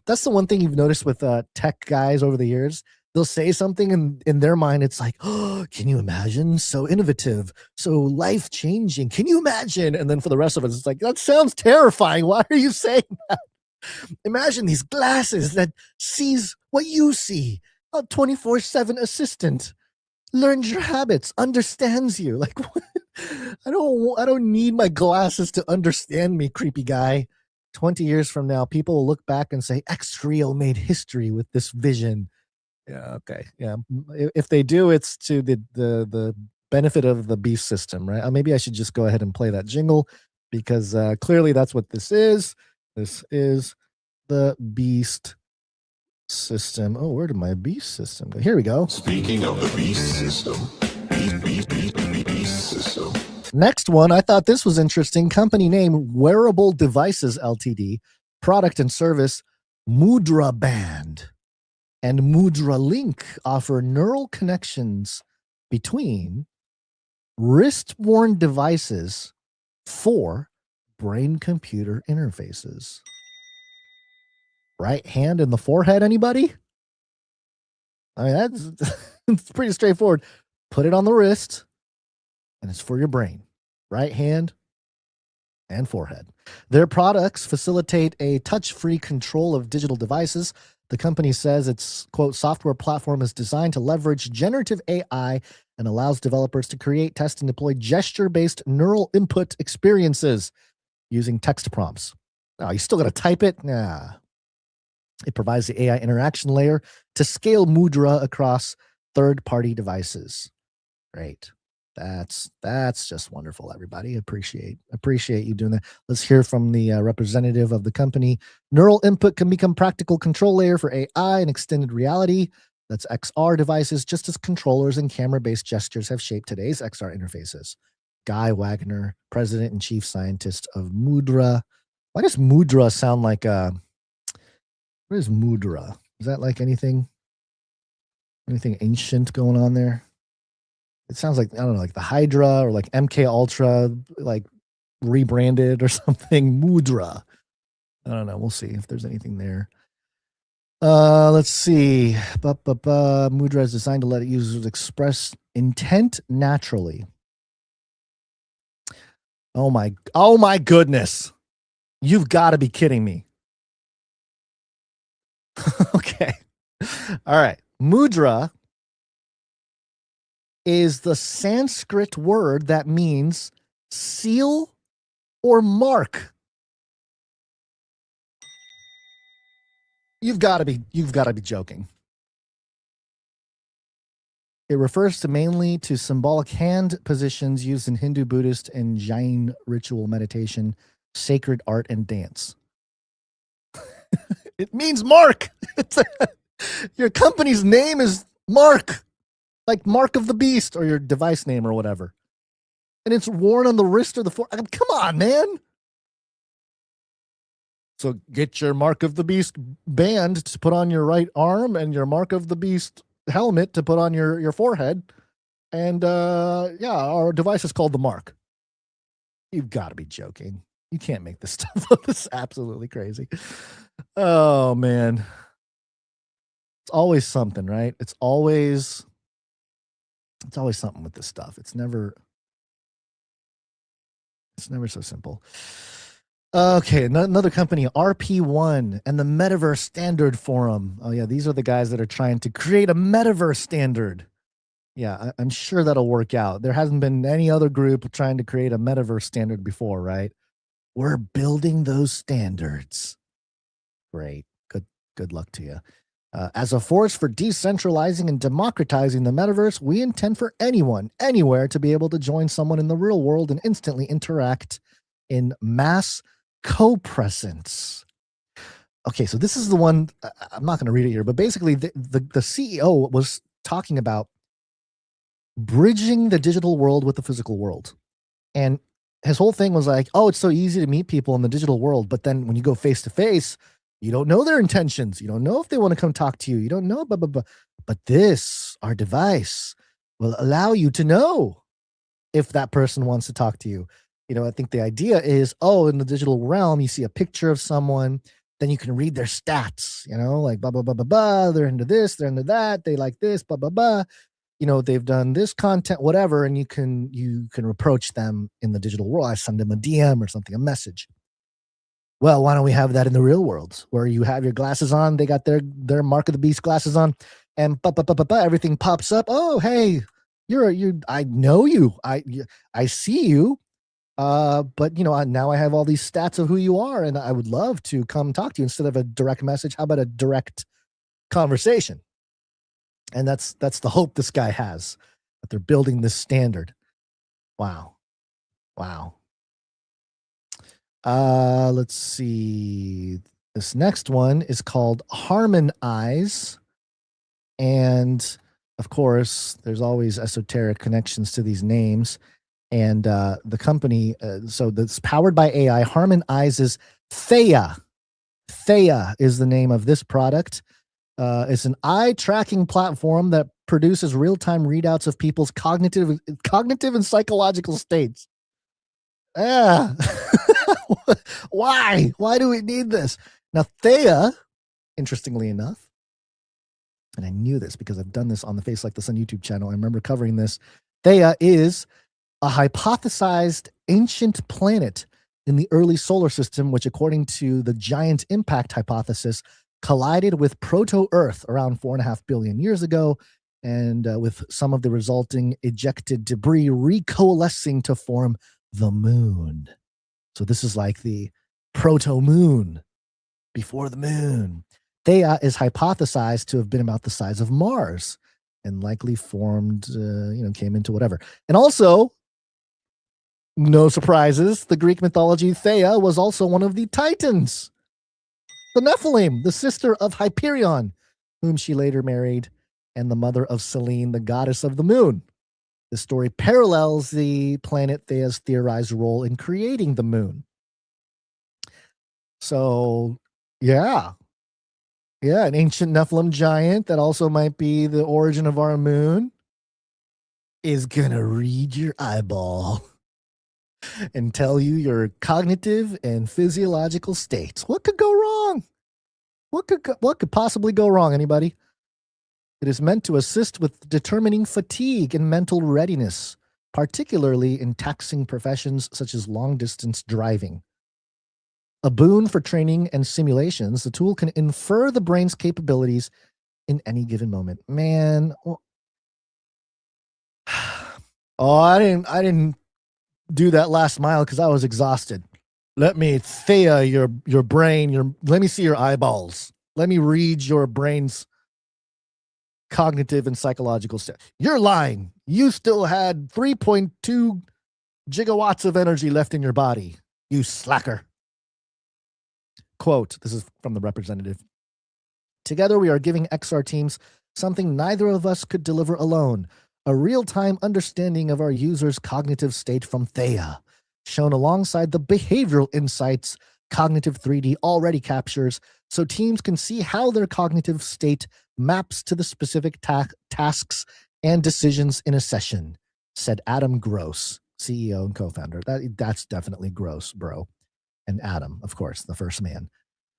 That's the one thing you've noticed with tech guys over the years. They'll say something and in their mind, it's like, oh, can you imagine? So innovative, so life-changing. Can you imagine? And then for the rest of us, it's like, that sounds terrifying. Why are you saying that? Imagine these glasses that sees what you see. A 24/7 assistant learns your habits, understands you. Like, what? I don't need my glasses to understand me, creepy guy. 20 years from now, people will look back and say, X-Reel made history with this vision. Yeah, okay. Yeah. If they do, it's to the benefit of the beast system, right? Maybe I should just go ahead and play that jingle because clearly that's what this is. This is the beast system. Oh, where did my beast system go? Here we go. Speaking of the beast system, beast system. Next one, I thought this was interesting. Company name, Wearable Devices Ltd. Product and service, Mudra Band and Mudra Link offer neural connections between wrist-worn devices for brain-computer interfaces. Right hand in the forehead, anybody? I mean, that's it's pretty straightforward. Put it on the wrist, and it's for your brain. Right hand and forehead. Their products facilitate a touch-free control of digital devices. The company says its, quote, software platform is designed to leverage generative AI and allows developers to create, test, and deploy gesture-based neural input experiences using text prompts. Oh, you still got to type it? Nah. It provides the AI interaction layer to scale Mudra across third-party devices. Great. That's just wonderful, everybody. Appreciate you doing that. Let's hear from the representative of the company. Neural input can become practical control layer for AI and extended reality. That's XR devices, just as controllers and camera-based gestures have shaped today's XR interfaces. Guy Wagner, president and chief scientist of Mudra. Why does Mudra sound like what is Mudra? Is that like anything ancient going on there? It sounds like, I don't know, like the Hydra or like MK Ultra, like rebranded or something. Mudra. I don't know. We'll see if there's anything there. Let's see. Mudra is designed to let users express intent naturally. Oh my goodness. You've got to be kidding me. Okay. All right. Mudra is the Sanskrit word that means seal or mark. You've got to be joking. It refers mainly to symbolic hand positions used in Hindu, Buddhist, and Jain ritual meditation, sacred art, and dance. It means mark. Your company's name is Mark. Like Mark of the Beast or your device name or whatever. And it's worn on the wrist or the forehead. I mean, come on, man. So get your Mark of the Beast band to put on your right arm and your Mark of the Beast helmet to put on your forehead. And yeah, our device is called the Mark. You've got to be joking. You can't make this stuff up. This is absolutely crazy. Oh, man. It's always something, right? It's always something with this stuff. It's never so simple. Okay, another company, RP1 and the Metaverse Standard Forum. Oh yeah, these are the guys that are trying to create a metaverse standard. Yeah, I'm sure that'll work out. There hasn't been any other group trying to create a metaverse standard before, right? We're building those standards. Great. Good luck to you. As a force for decentralizing and democratizing the metaverse, we intend for anyone, anywhere, to be able to join someone in the real world and instantly interact in mass co-presence. Okay, so this is the one, I'm not going to read it here, but basically the CEO was talking about bridging the digital world with the physical world. And his whole thing was like, oh, it's so easy to meet people in the digital world, but then when you go face to face, you don't know their intentions. You don't know if they want to come talk to you. You don't know, blah, blah, blah. But this, our device, will allow you to know if that person wants to talk to you. You know, I think the idea is, oh, in the digital realm, you see a picture of someone, then you can read their stats, you know, like blah, blah, blah, blah, blah. They're into this, they're into that, they like this, blah, blah, blah. You know, they've done this content, whatever, and you can approach them in the digital world. I send them a DM or something, a message. Well, why don't we have that in the real world where you have your glasses on, they got their Mark of the Beast glasses on, and everything pops up. Oh, hey, I know you. I see you. But you know, now I have all these stats of who you are, and I would love to come talk to you instead of a direct message. How about a direct conversation? And that's the hope this guy has, that they're building this standard. Wow. Let's see. This next one is called Harmonize. And of course, there's always esoteric connections to these names. And the company, so that's powered by AI, Harmonizes Theia. Theia is the name of this product. It's an eye tracking platform that produces real-time readouts of people's cognitive and psychological states. Why do we need this? Now, Theia, interestingly enough, and I knew this because I've done this on the Face Like This on YouTube channel. I remember covering this. Theia is a hypothesized ancient planet in the early solar system, which, according to the giant impact hypothesis, collided with proto-Earth around 4.5 billion years ago, and with some of the resulting ejected debris recoalescing to form the moon. So this is like the proto-moon before the moon. Theia is hypothesized to have been about the size of Mars and likely formed, came into whatever. And also, no surprises, the Greek mythology, Theia was also one of the Titans, the NEPHILIM, the sister of Hyperion, whom she later married, and the mother of Selene, the goddess of the moon. This story parallels the planet Theia's theorized role in creating the moon. So, yeah, an ancient Nephilim giant that also might be the origin of our moon is gonna read your eyeball and tell you your cognitive and physiological states. What could go wrong? What could possibly go wrong, anybody? It is meant to assist with determining fatigue and mental readiness, particularly in taxing professions such as long-distance driving. A boon for training and simulations, the tool can infer the brain's capabilities in any given moment. Man, I didn't do that last mile because I was exhausted. Let me Theia your brain. Let me see your eyeballs. Let me read your brain's cognitive and psychological state. You're lying. You still had 3.2 gigawatts of energy left in your body. You slacker. Quote, this is from the representative. Together we are giving XR teams something neither of us could deliver alone, a real-time understanding of our users' cognitive state from Theia, shown alongside the behavioral insights Cognitive 3D already captures, so teams can see how their cognitive state maps to the specific tasks and decisions in a session, said Adam Gross, CEO and co-founder. That's definitely Gross, bro. And Adam, of course, the first man.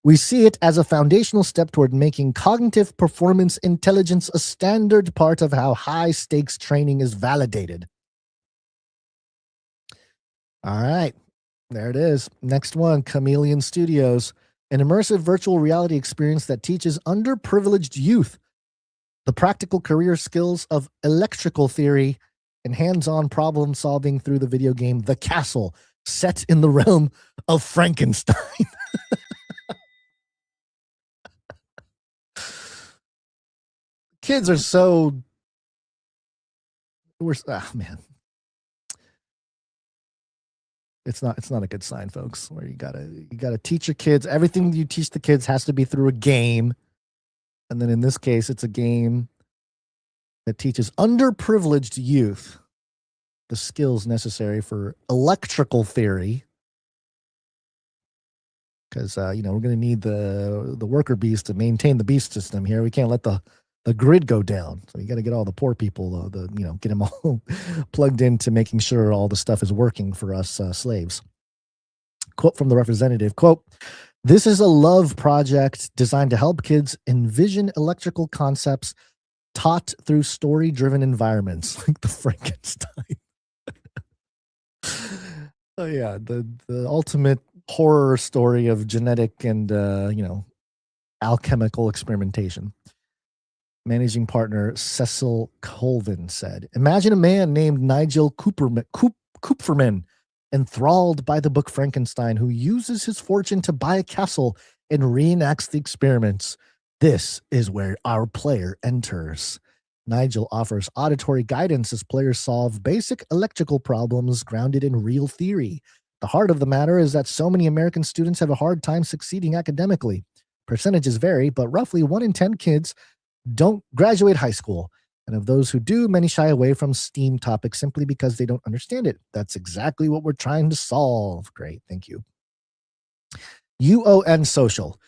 We see it as a foundational step toward making cognitive performance intelligence a standard part of how high-stakes training is validated. All right, there it is. Next one, Chameleon Studios, an immersive virtual reality experience that teaches underprivileged youth the practical career skills of electrical theory and hands-on problem solving through the video game The Castle, set in the realm of Frankenstein. Kids are so... man. It's not a good sign, folks, where you gotta teach your kids. Everything you teach the kids has to be through a game. And then in this case, it's a game that teaches underprivileged youth the skills necessary for electrical theory. Because we're going to need the worker bees to maintain the beast system here. We can't let the grid go down. So you got to get all the poor people, get them all plugged into making sure all the stuff is working for us slaves. Quote from the representative, quote, "This is a love project designed to help kids envision electrical concepts taught through story-driven environments," like the Frankenstein. Oh yeah, the ultimate horror story of genetic and alchemical experimentation. Managing partner Cecil Colvin said, "Imagine a man named Nigel Kupferman, enthralled by the book Frankenstein, who uses his fortune to buy a castle and reenacts the experiments. This is where our player enters. Nigel offers auditory guidance as players solve basic electrical problems grounded in real theory. The heart of the matter is that so many American students have a hard time succeeding academically. Percentages vary, but roughly 1 in 10 kids don't graduate high school. And of those who do, many shy away from STEAM topics simply because they don't understand it. That's exactly what we're trying to solve." Great, thank you. UON Social,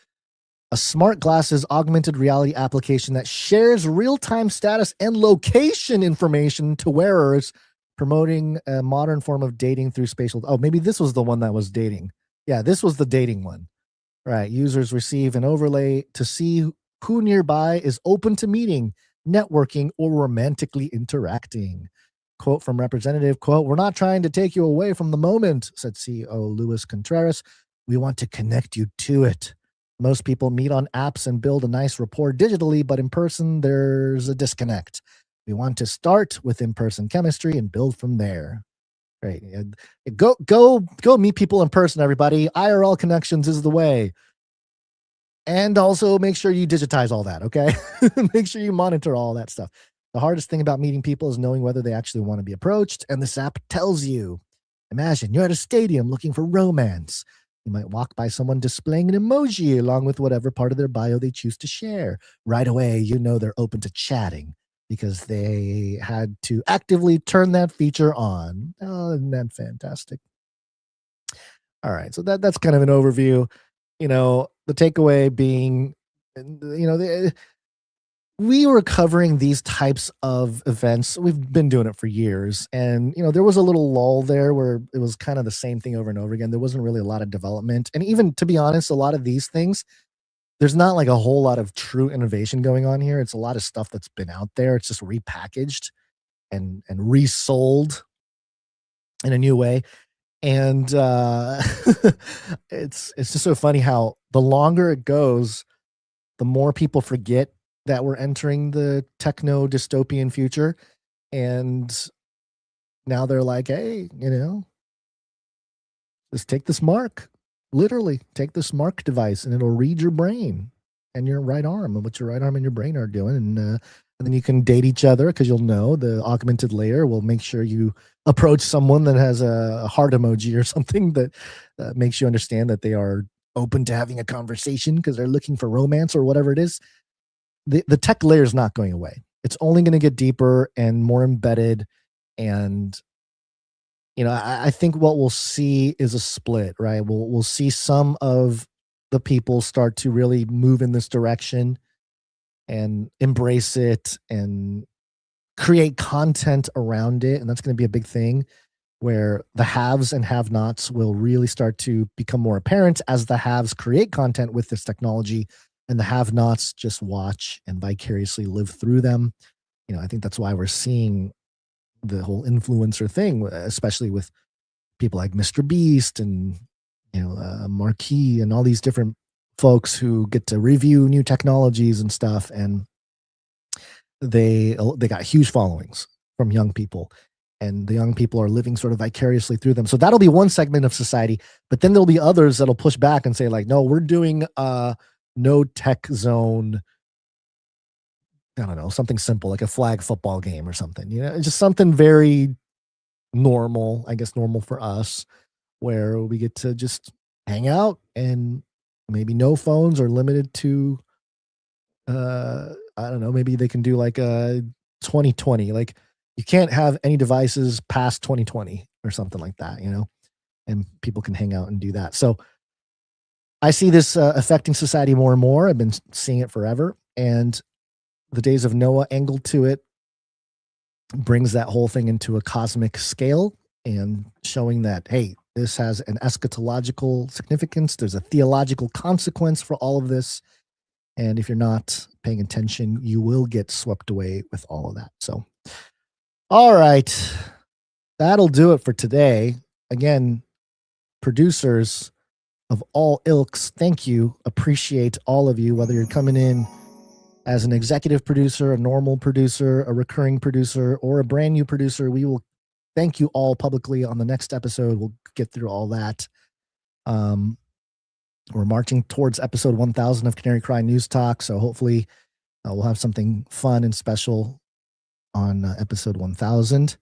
a smart glasses augmented reality application that shares real-time status and location information to wearers, promoting a modern form of dating through spatial. Oh, maybe this was the one that was dating. Yeah, this was the dating one. Right. Users receive an overlay to see who nearby is open to meeting, networking, or romantically interacting. Quote from representative, quote, "We're not trying to take you away from the moment," said CEO Luis Contreras. "We want to connect you to it. Most people meet on apps and build a nice rapport digitally, but in person, there's a disconnect. We want to start with in-person chemistry and build from there." Great. Go meet people in person, everybody. IRL connections is the way. And also make sure you digitize all that, okay? Make sure you monitor all that stuff. The hardest thing about meeting people is knowing whether they actually want to be approached, and this app tells you. Imagine you're at a stadium looking for romance. You might walk by someone displaying an emoji along with whatever part of their bio they choose to share. Right away, you know they're open to chatting because they had to actively turn that feature on. Oh, isn't that fantastic? All right, so that's kind of an overview. The takeaway being, we were covering these types of events. We've been doing it for years. And, there was a little lull there where it was kind of the same thing over and over again. There wasn't really a lot of development. And even, to be honest, a lot of these things, there's not like a whole lot of true innovation going on here. It's a lot of stuff that's been out there. It's just repackaged and resold in a new way. And it's just so funny how the longer it goes, the more people forget that we're entering the techno dystopian future. And now they're like, hey, just take this mark. Literally, take this mark device and it'll read your brain and your right arm and what your right arm and your brain are doing. And then you can date each other because you'll know the augmented layer will make sure you approach someone that has a heart emoji or something that makes you understand that they are open to having a conversation because they're looking for romance or whatever it is. The tech layer is not going away. It's only going to get deeper and more embedded. And, I think what we'll see is a split, right? We'll see some of the people start to really move in this direction and embrace it and create content around it. And that's going to be a big thing where the haves and have-nots will really start to become more apparent as the haves create content with this technology and the have-nots just watch and vicariously live through them. I think that's why we're seeing the whole influencer thing, especially with people like Mr. Beast and, Marquis and all these different folks who get to review new technologies and stuff. And they got huge followings from young people, and the young people are living sort of vicariously through them. So that'll be one segment of society, but then there'll be others that'll push back and say like, no, we're doing no tech zone. I don't know, something simple like a flag football game or something, just something very normal, I guess normal for us, where we get to just hang out and maybe no phones or limited to, I don't know, maybe they can do like a 2020. Like, you can't have any devices past 2020 or something like that, and people can hang out and do that. So I see this affecting society more and more. I've been seeing it forever. And the days of Noah angle to it brings that whole thing into a cosmic scale and showing that, hey, this has an eschatological significance. There's a theological consequence for all of this. And if you're not paying attention, you will get swept away with all of that. So, all right, that'll do it for today. Again, producers of all ilks, thank you. Appreciate all of you, whether you're coming in as an executive producer, a normal producer, a recurring producer, or a brand new producer. We will thank you all publicly on the next episode. We'll get through all that. We're marching towards episode 1000 of Canary Cry News Talk. So hopefully we'll have something fun and special on episode 1000.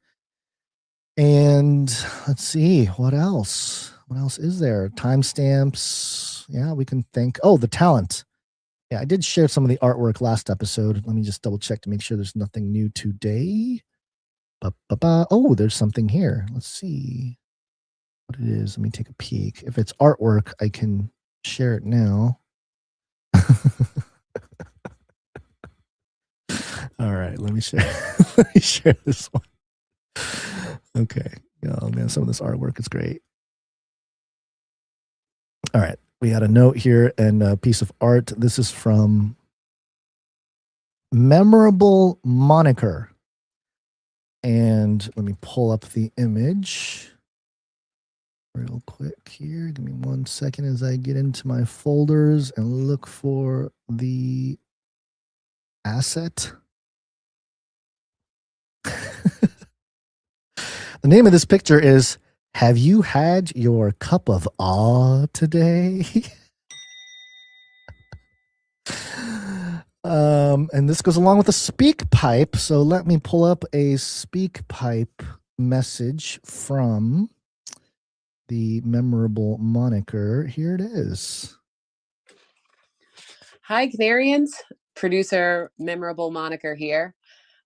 And let's see, what else? What else is there? Timestamps. Yeah, we can think. Oh, the talent. Yeah, I did share some of the artwork last episode. Let me just double check to make sure there's nothing new today. Oh, there's something here. Let's see what it is. Let me take a peek. If it's artwork, I can share it now. All right, let me share. Let me share this one. Okay. Oh man, some of this artwork is great. All right, we had a note here and a piece of art. This is from Memorable Moniker. And let me pull up the image real quick here. Give me 1 second as I get into my folders and look for the asset. The name of this picture is, "Have you had your cup of awe today?" And this goes along with a speak pipe. So let me pull up a speak pipe message from the Memorable Moniker. Here it is. Hi, Canarians. Producer Memorable Moniker here.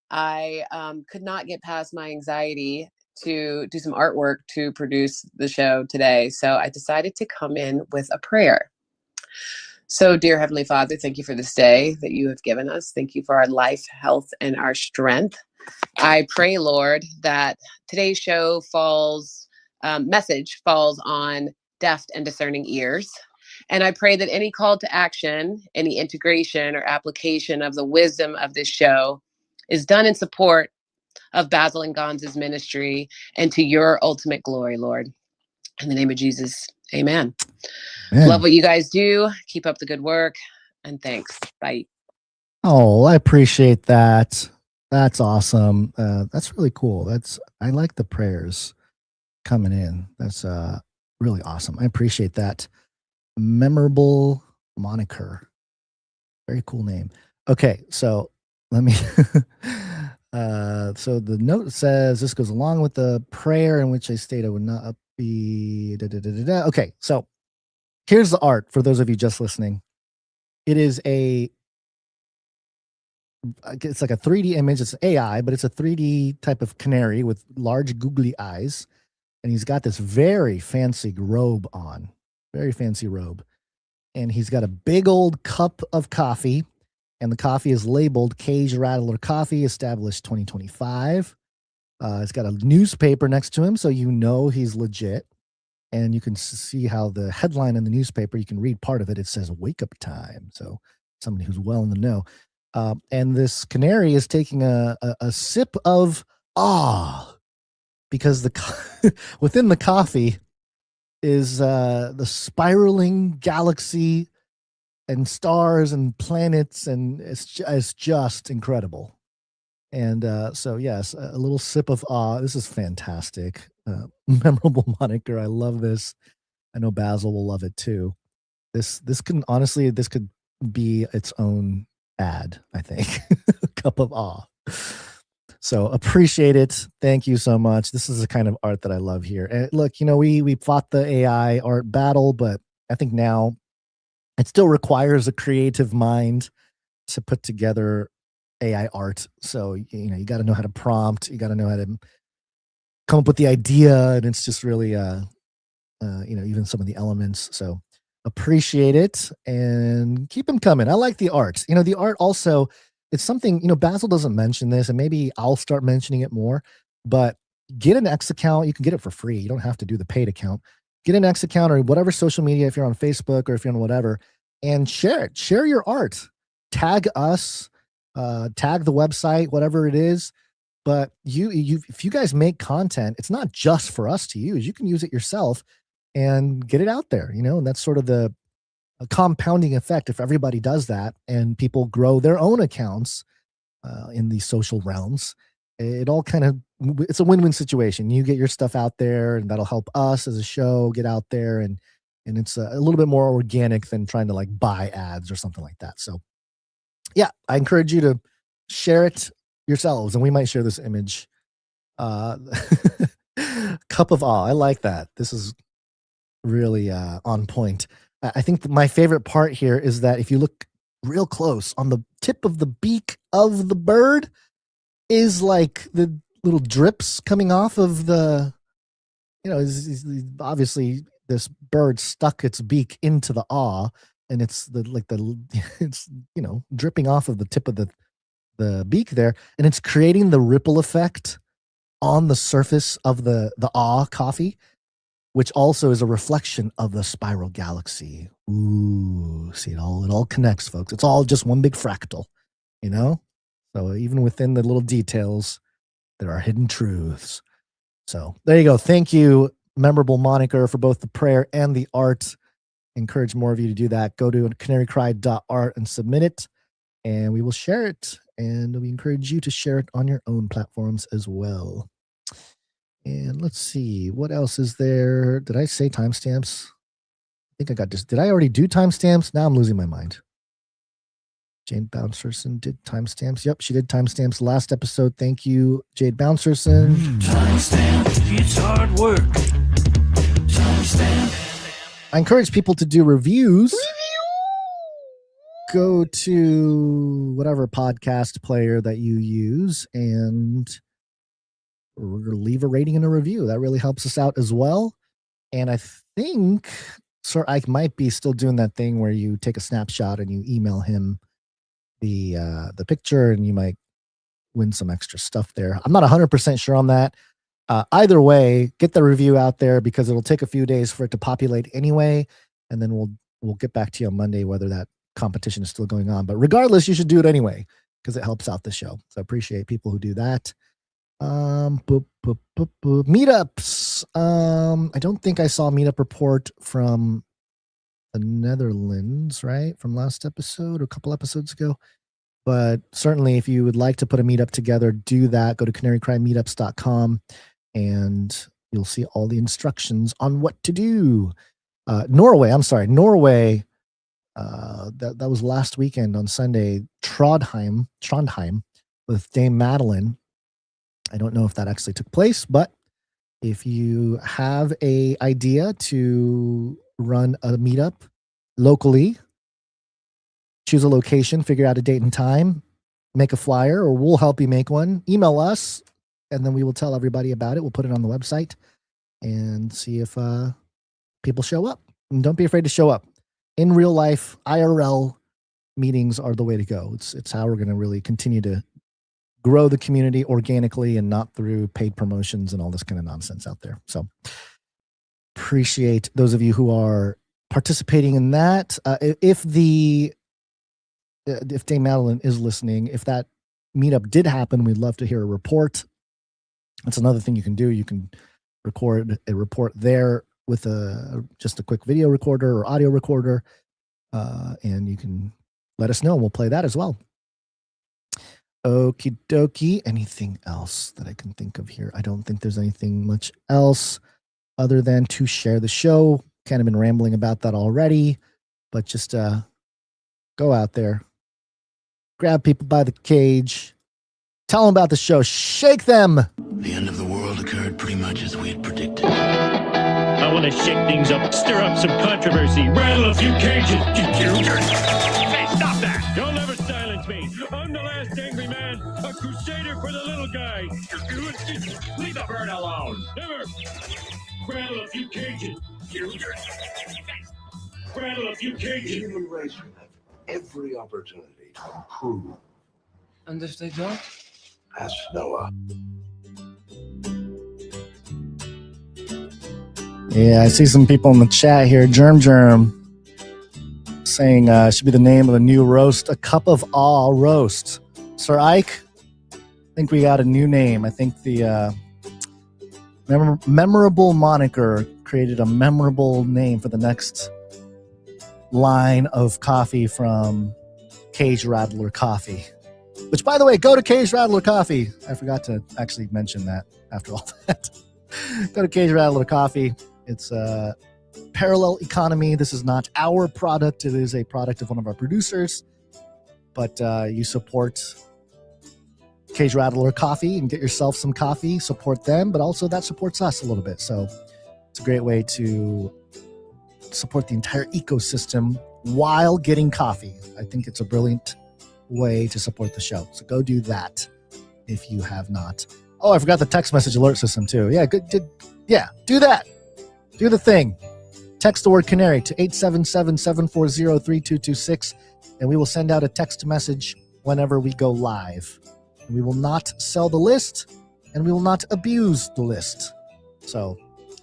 I could not get past my anxiety to do some artwork to produce the show today. So I decided to come in with a prayer. So, dear Heavenly Father, thank you for this day that you have given us. Thank you for our life, health, and our strength. I pray, Lord, that today's show message falls on deft and discerning ears. And I pray that any call to action, any integration or application of the wisdom of this show is done in support of Basil and Gonza's ministry and to your ultimate glory, Lord. In the name of Jesus, amen. Amen. Love what you guys do. Keep up the good work. And thanks. Bye. Oh, I appreciate that. That's awesome. That's really cool. I like the prayers coming in. That's really awesome. I appreciate that. Memorable Moniker. Very cool name. Okay, so let me so the note says this goes along with the prayer in which I stated I would not be Okay, so here's the art for those of you just listening. It is it's like a 3D image. It's AI, but it's a 3D type of canary with large googly eyes. And he's got this very fancy robe on. Very fancy robe. And he's got a big old cup of coffee. And the coffee is labeled Cage Rattler Coffee, established 2025. It's got a newspaper next to him, so you know he's legit. And you can see how the headline in the newspaper, you can read part of it. It says "Wake Up Time." So somebody who's well in the know. And this canary is taking a sip of awe because within the coffee is the spiraling galaxy and stars and planets, and it's just incredible. And so, yes, a little sip of awe. This is fantastic. Memorable Moniker. I love this. I know Basil will love it too. This could be its own ad, I think. Cup of awe. So appreciate it. Thank you so much. This is the kind of art that I love here. And look, we fought the AI art battle, but I think now it still requires a creative mind to put together AI art. So, you got to know how to prompt. You got to know how to come up with the idea. And it's just really, even some of the elements. So appreciate it and keep them coming. I like the art. The art also, it's something, Basil doesn't mention this, and maybe I'll start mentioning it more, but get an X account. You can get it for free. You don't have to do the paid account. Get an X account or whatever social media, if you're on Facebook or if you're on whatever, and share it. Share your art. Tag us, tag the website, whatever it is. But if you guys make content, it's not just for us to use. You can use it yourself and get it out there, and that's sort of the compounding effect. If everybody does that and people grow their own accounts in these social realms, it all it's a win-win situation. You get your stuff out there, and that'll help us as a show get out there, and it's a little bit more organic than trying to like buy ads or something like that. So yeah, I encourage you to share it yourselves, and we might share this image. Cup of awe. I like that. This is really on point. I think my favorite part here is that if you look real close, on the tip of the beak of the bird is like the little drips coming off of the, obviously this bird stuck its beak into the awe, and it's it's dripping off of the tip of the beak there, and it's creating the ripple effect on the surface of the awe coffee, which also is a reflection of the spiral galaxy. Ooh, see, it all connects, folks. It's all just one big fractal, So even within the little details, there are hidden truths. So there you go. Thank you, Memorable Moniker, for both the prayer and the art. Encourage more of you to do that. Go to canarycry.art and submit it, and we will share it. And we encourage you to share it on your own platforms as well. And let's see, what else is there? Did I say timestamps? I think I got this. Did I already do timestamps? Now I'm losing my mind. Jade Bouncerson did timestamps. Yep, she did timestamps last episode. Thank you, Jade Bouncerson. Timestamp. It's hard work. Timestamp. I encourage people to do reviews. Go to whatever podcast player that you use and leave a rating and a review. That really helps us out as well. And I think I might be still doing that thing where you take a snapshot and you email him the picture, and you might win some extra stuff there. I'm not 100% sure on that. Either way, get the review out there, because it'll take a few days for it to populate anyway, and then we'll get back to you on Monday whether that competition is still going on. But regardless, you should do it anyway, because it helps out the show. So I appreciate people who do that. Meetups. I don't think I saw a meetup report from the Netherlands, right? From last episode or a couple episodes ago. But certainly if you would like to put a meetup together, do that. Go to canarycrymeetups.com and you'll see all the instructions on what to do. Norway. That was last weekend on Sunday. Trondheim with Dame Madeline. I don't know if that actually took place, but if you have a idea to run a meetup locally, choose a location, figure out a date and time, make a flyer, or we'll help you make one. Email us, and then we will tell everybody about it. We'll put it on the website and see if people show up. And don't be afraid to show up. In real life, IRL meetings are the way to go. It's how we're going to really continue to grow the community organically and not through paid promotions and all this kind of nonsense out there. So appreciate those of you who are participating in that. If Dame Madeline is listening, if that meetup did happen, we'd love to hear a report. That's another thing you can do. You can record a report there with just a quick video recorder or audio recorder, and you can let us know, and we'll play that as well. Okie dokie. Anything else that I can think of here? I don't think there's anything much else other than to share the show. Kind of been rambling about that already, but just go out there, grab people by the cage, tell them about the show, shake them. The end of the world occurred pretty much as we had predicted. I want to shake things up, stir up some controversy, rattle a few cages. Hey, stop that! You'll never silence me. I'm the last angry man. Leave the bird alone. Never. Rattle a few cages. Rattle a few cages. Human race will have every opportunity to improve. And if they don't? Ask Noah. Yeah, I see some people in the chat here. Germ saying should be the name of the new roast, A Cup of Awe Roast. Sir Ike, I think we got a new name. I think the memorable moniker created a memorable name for the next line of coffee from Cage Rattler Coffee. Which, by the way, go to Cage Rattler Coffee. I forgot to actually mention that after all that. Go to Cage Rattler Coffee. It's a parallel economy. This is not our product. It is a product of one of our producers. But you support Cage Rattler Coffee and get yourself some coffee. Support them, but also that supports us a little bit. So it's a great way to support the entire ecosystem while getting coffee. I think it's a brilliant way to support the show. So go do that if you have not. Oh, I forgot the text message alert system too. Yeah, good. Do that. Do the thing. Text the word Canary to 877-740-3226, and we will send out a text message whenever we go live. And we will not sell the list, and we will not abuse the list. So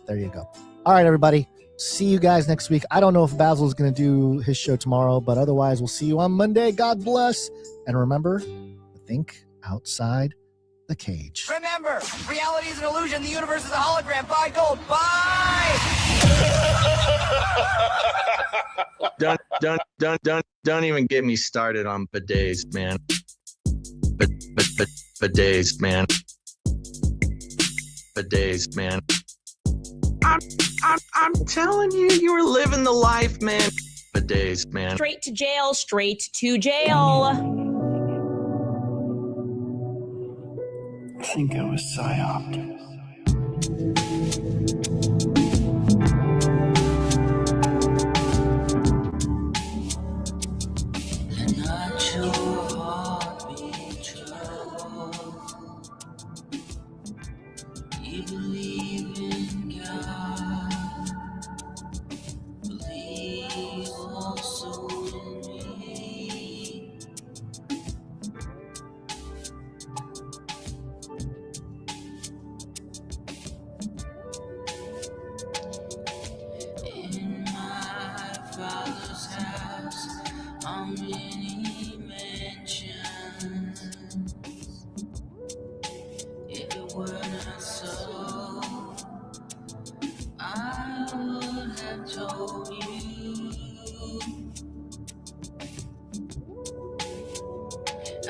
there you go. All right, everybody. See you guys next week. I don't know if Basil is going to do his show tomorrow, but otherwise we'll see you on Monday. God bless. And remember, think outside the cage. Remember, reality is an illusion. The universe is a hologram. Buy gold. Buy! Don't even get me started on bidets, man. Bidets, man. Bidets, man. I'm telling you, you were living the life, man. Bidets, man. Straight to jail, straight to jail. I think I was psyoped. And not your heartbeat trouble. You believe in God. Believe also in me. In my Father's house are many mansions. If it were not so, I would have told you.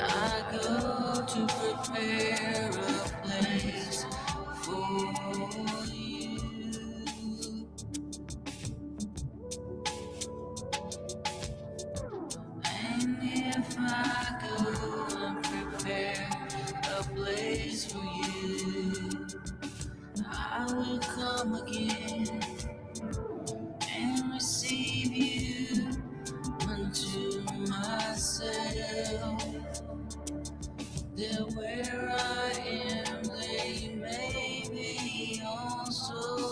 I go to prepare a place for you. And if I go and prepare a place for you, I will come again and receive you unto myself. There where I am, they may be also.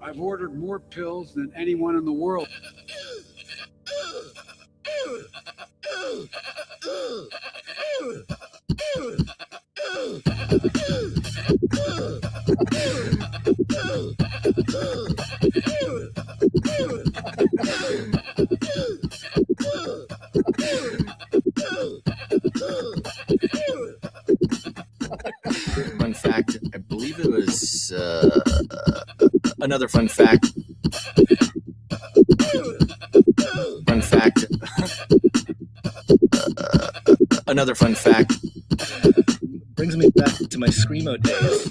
I've ordered more pills than anyone in the world. Fun fact, I believe it was Another fun fact. Fun fact. Another fun fact. Brings me back to my Screamo days.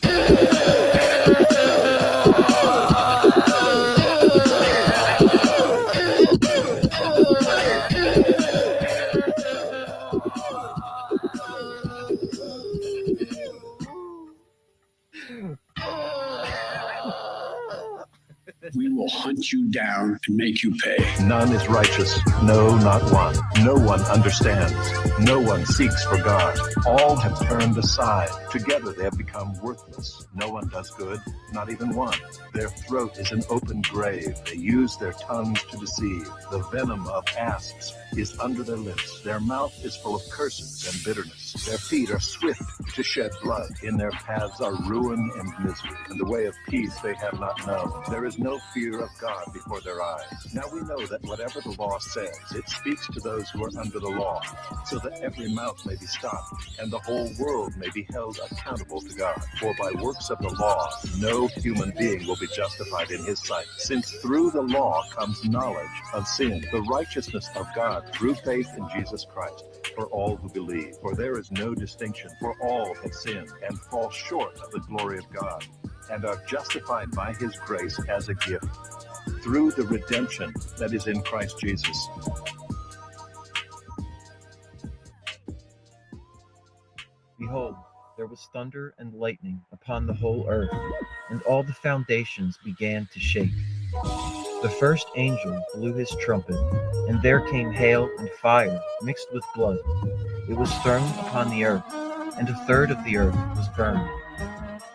We will hunt you down and make you pay. None is righteous, no, not one. No one understands. No one seeks for God. All have turned aside. Together they have become worthless. No one does good, not even one. Their throat is an open grave. They use their tongues to deceive. The venom of asps is under their lips. Their mouth is full of curses and bitterness. Their feet are swift to shed blood. In their paths are ruin and misery. And the way of peace they have not known. There is no fear of God before their eyes. Now we know that whatever the law says, it speaks to those who are under the law, so that every mouth may be stopped, and the whole world may be held accountable to God. For by works of the law, no human being will be justified in his sight, since through the law comes knowledge of sin, the righteousness of God through faith in Jesus Christ, for all who believe. For there is no distinction, for all have sinned and fall short of the glory of God, and are justified by his grace as a gift, through the redemption that is in Christ Jesus. Behold, there was thunder and lightning upon the whole earth, and all the foundations began to shake. The first angel blew his trumpet, and there came hail and fire mixed with blood. It was thrown upon the earth, and a third of the earth was burned.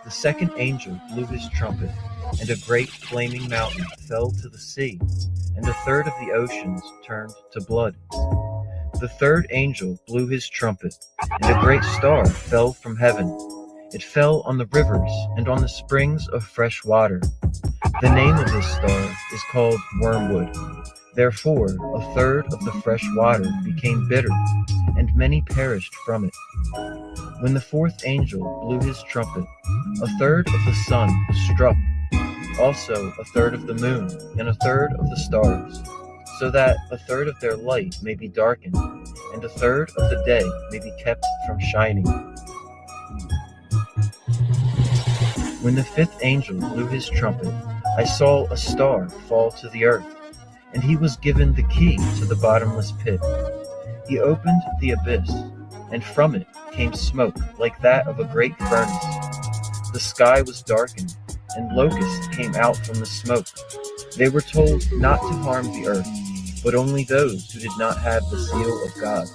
The second angel blew his trumpet, and a great flaming mountain fell to the sea, and a third of the oceans turned to blood. The third angel blew his trumpet, and a great star fell from heaven. It fell on the rivers and on the springs of fresh water. The name of this star is called Wormwood. Therefore, a third of the fresh water became bitter, and many perished from it. When the fourth angel blew his trumpet, a third of the sun was struck, also a third of the moon, and a third of the stars, so that a third of their light may be darkened, and a third of the day may be kept from shining. When the fifth angel blew his trumpet, I saw a star fall to the earth, and he was given the key to the bottomless pit. He opened the abyss, and from it came smoke like that of a great furnace. The sky was darkened, and locusts came out from the smoke. They were told not to harm the earth, but only those who did not have the seal of God.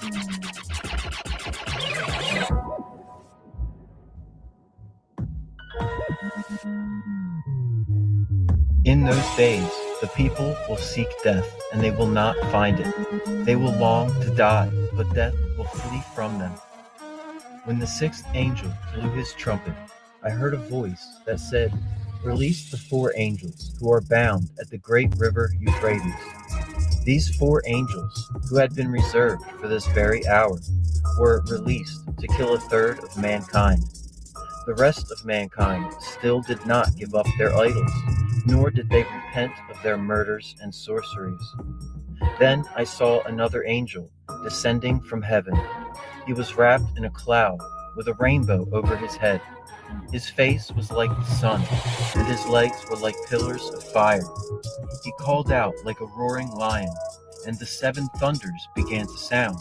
In those days, the people will seek death, and they will not find it. They will long to die, but death will flee from them. When the sixth angel blew his trumpet, I heard a voice that said, "Release the 4 angels who are bound at the great river Euphrates." These 4 angels, who had been reserved for this very hour, were released to kill a third of mankind. The rest of mankind still did not give up their idols, nor did they repent of their murders and sorceries. Then I saw another angel descending from heaven. He was wrapped in a cloud with a rainbow over his head. His face was like the sun, and his legs were like pillars of fire. He called out like a roaring lion, and the 7 thunders began to sound.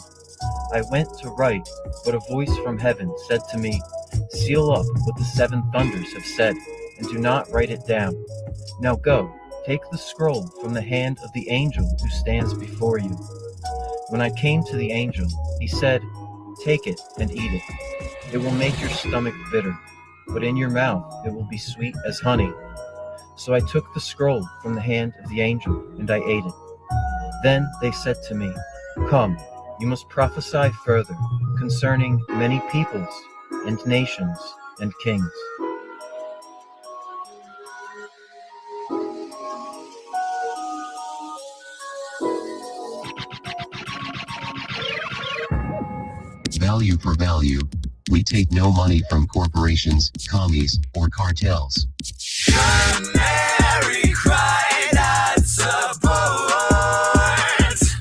I went to write, but a voice from heaven said to me, "Seal up what the 7 thunders have said, and do not write it down. Now go, take the scroll from the hand of the angel who stands before you." When I came to the angel, he said, "Take it and eat it. It will make your stomach bitter, but in your mouth it will be sweet as honey." So I took the scroll from the hand of the angel, and I ate it. Then they said to me, "Come, you must prophesy further concerning many peoples and nations and kings." Value for value. We take no money from corporations, commies, or cartels. Canary cried out,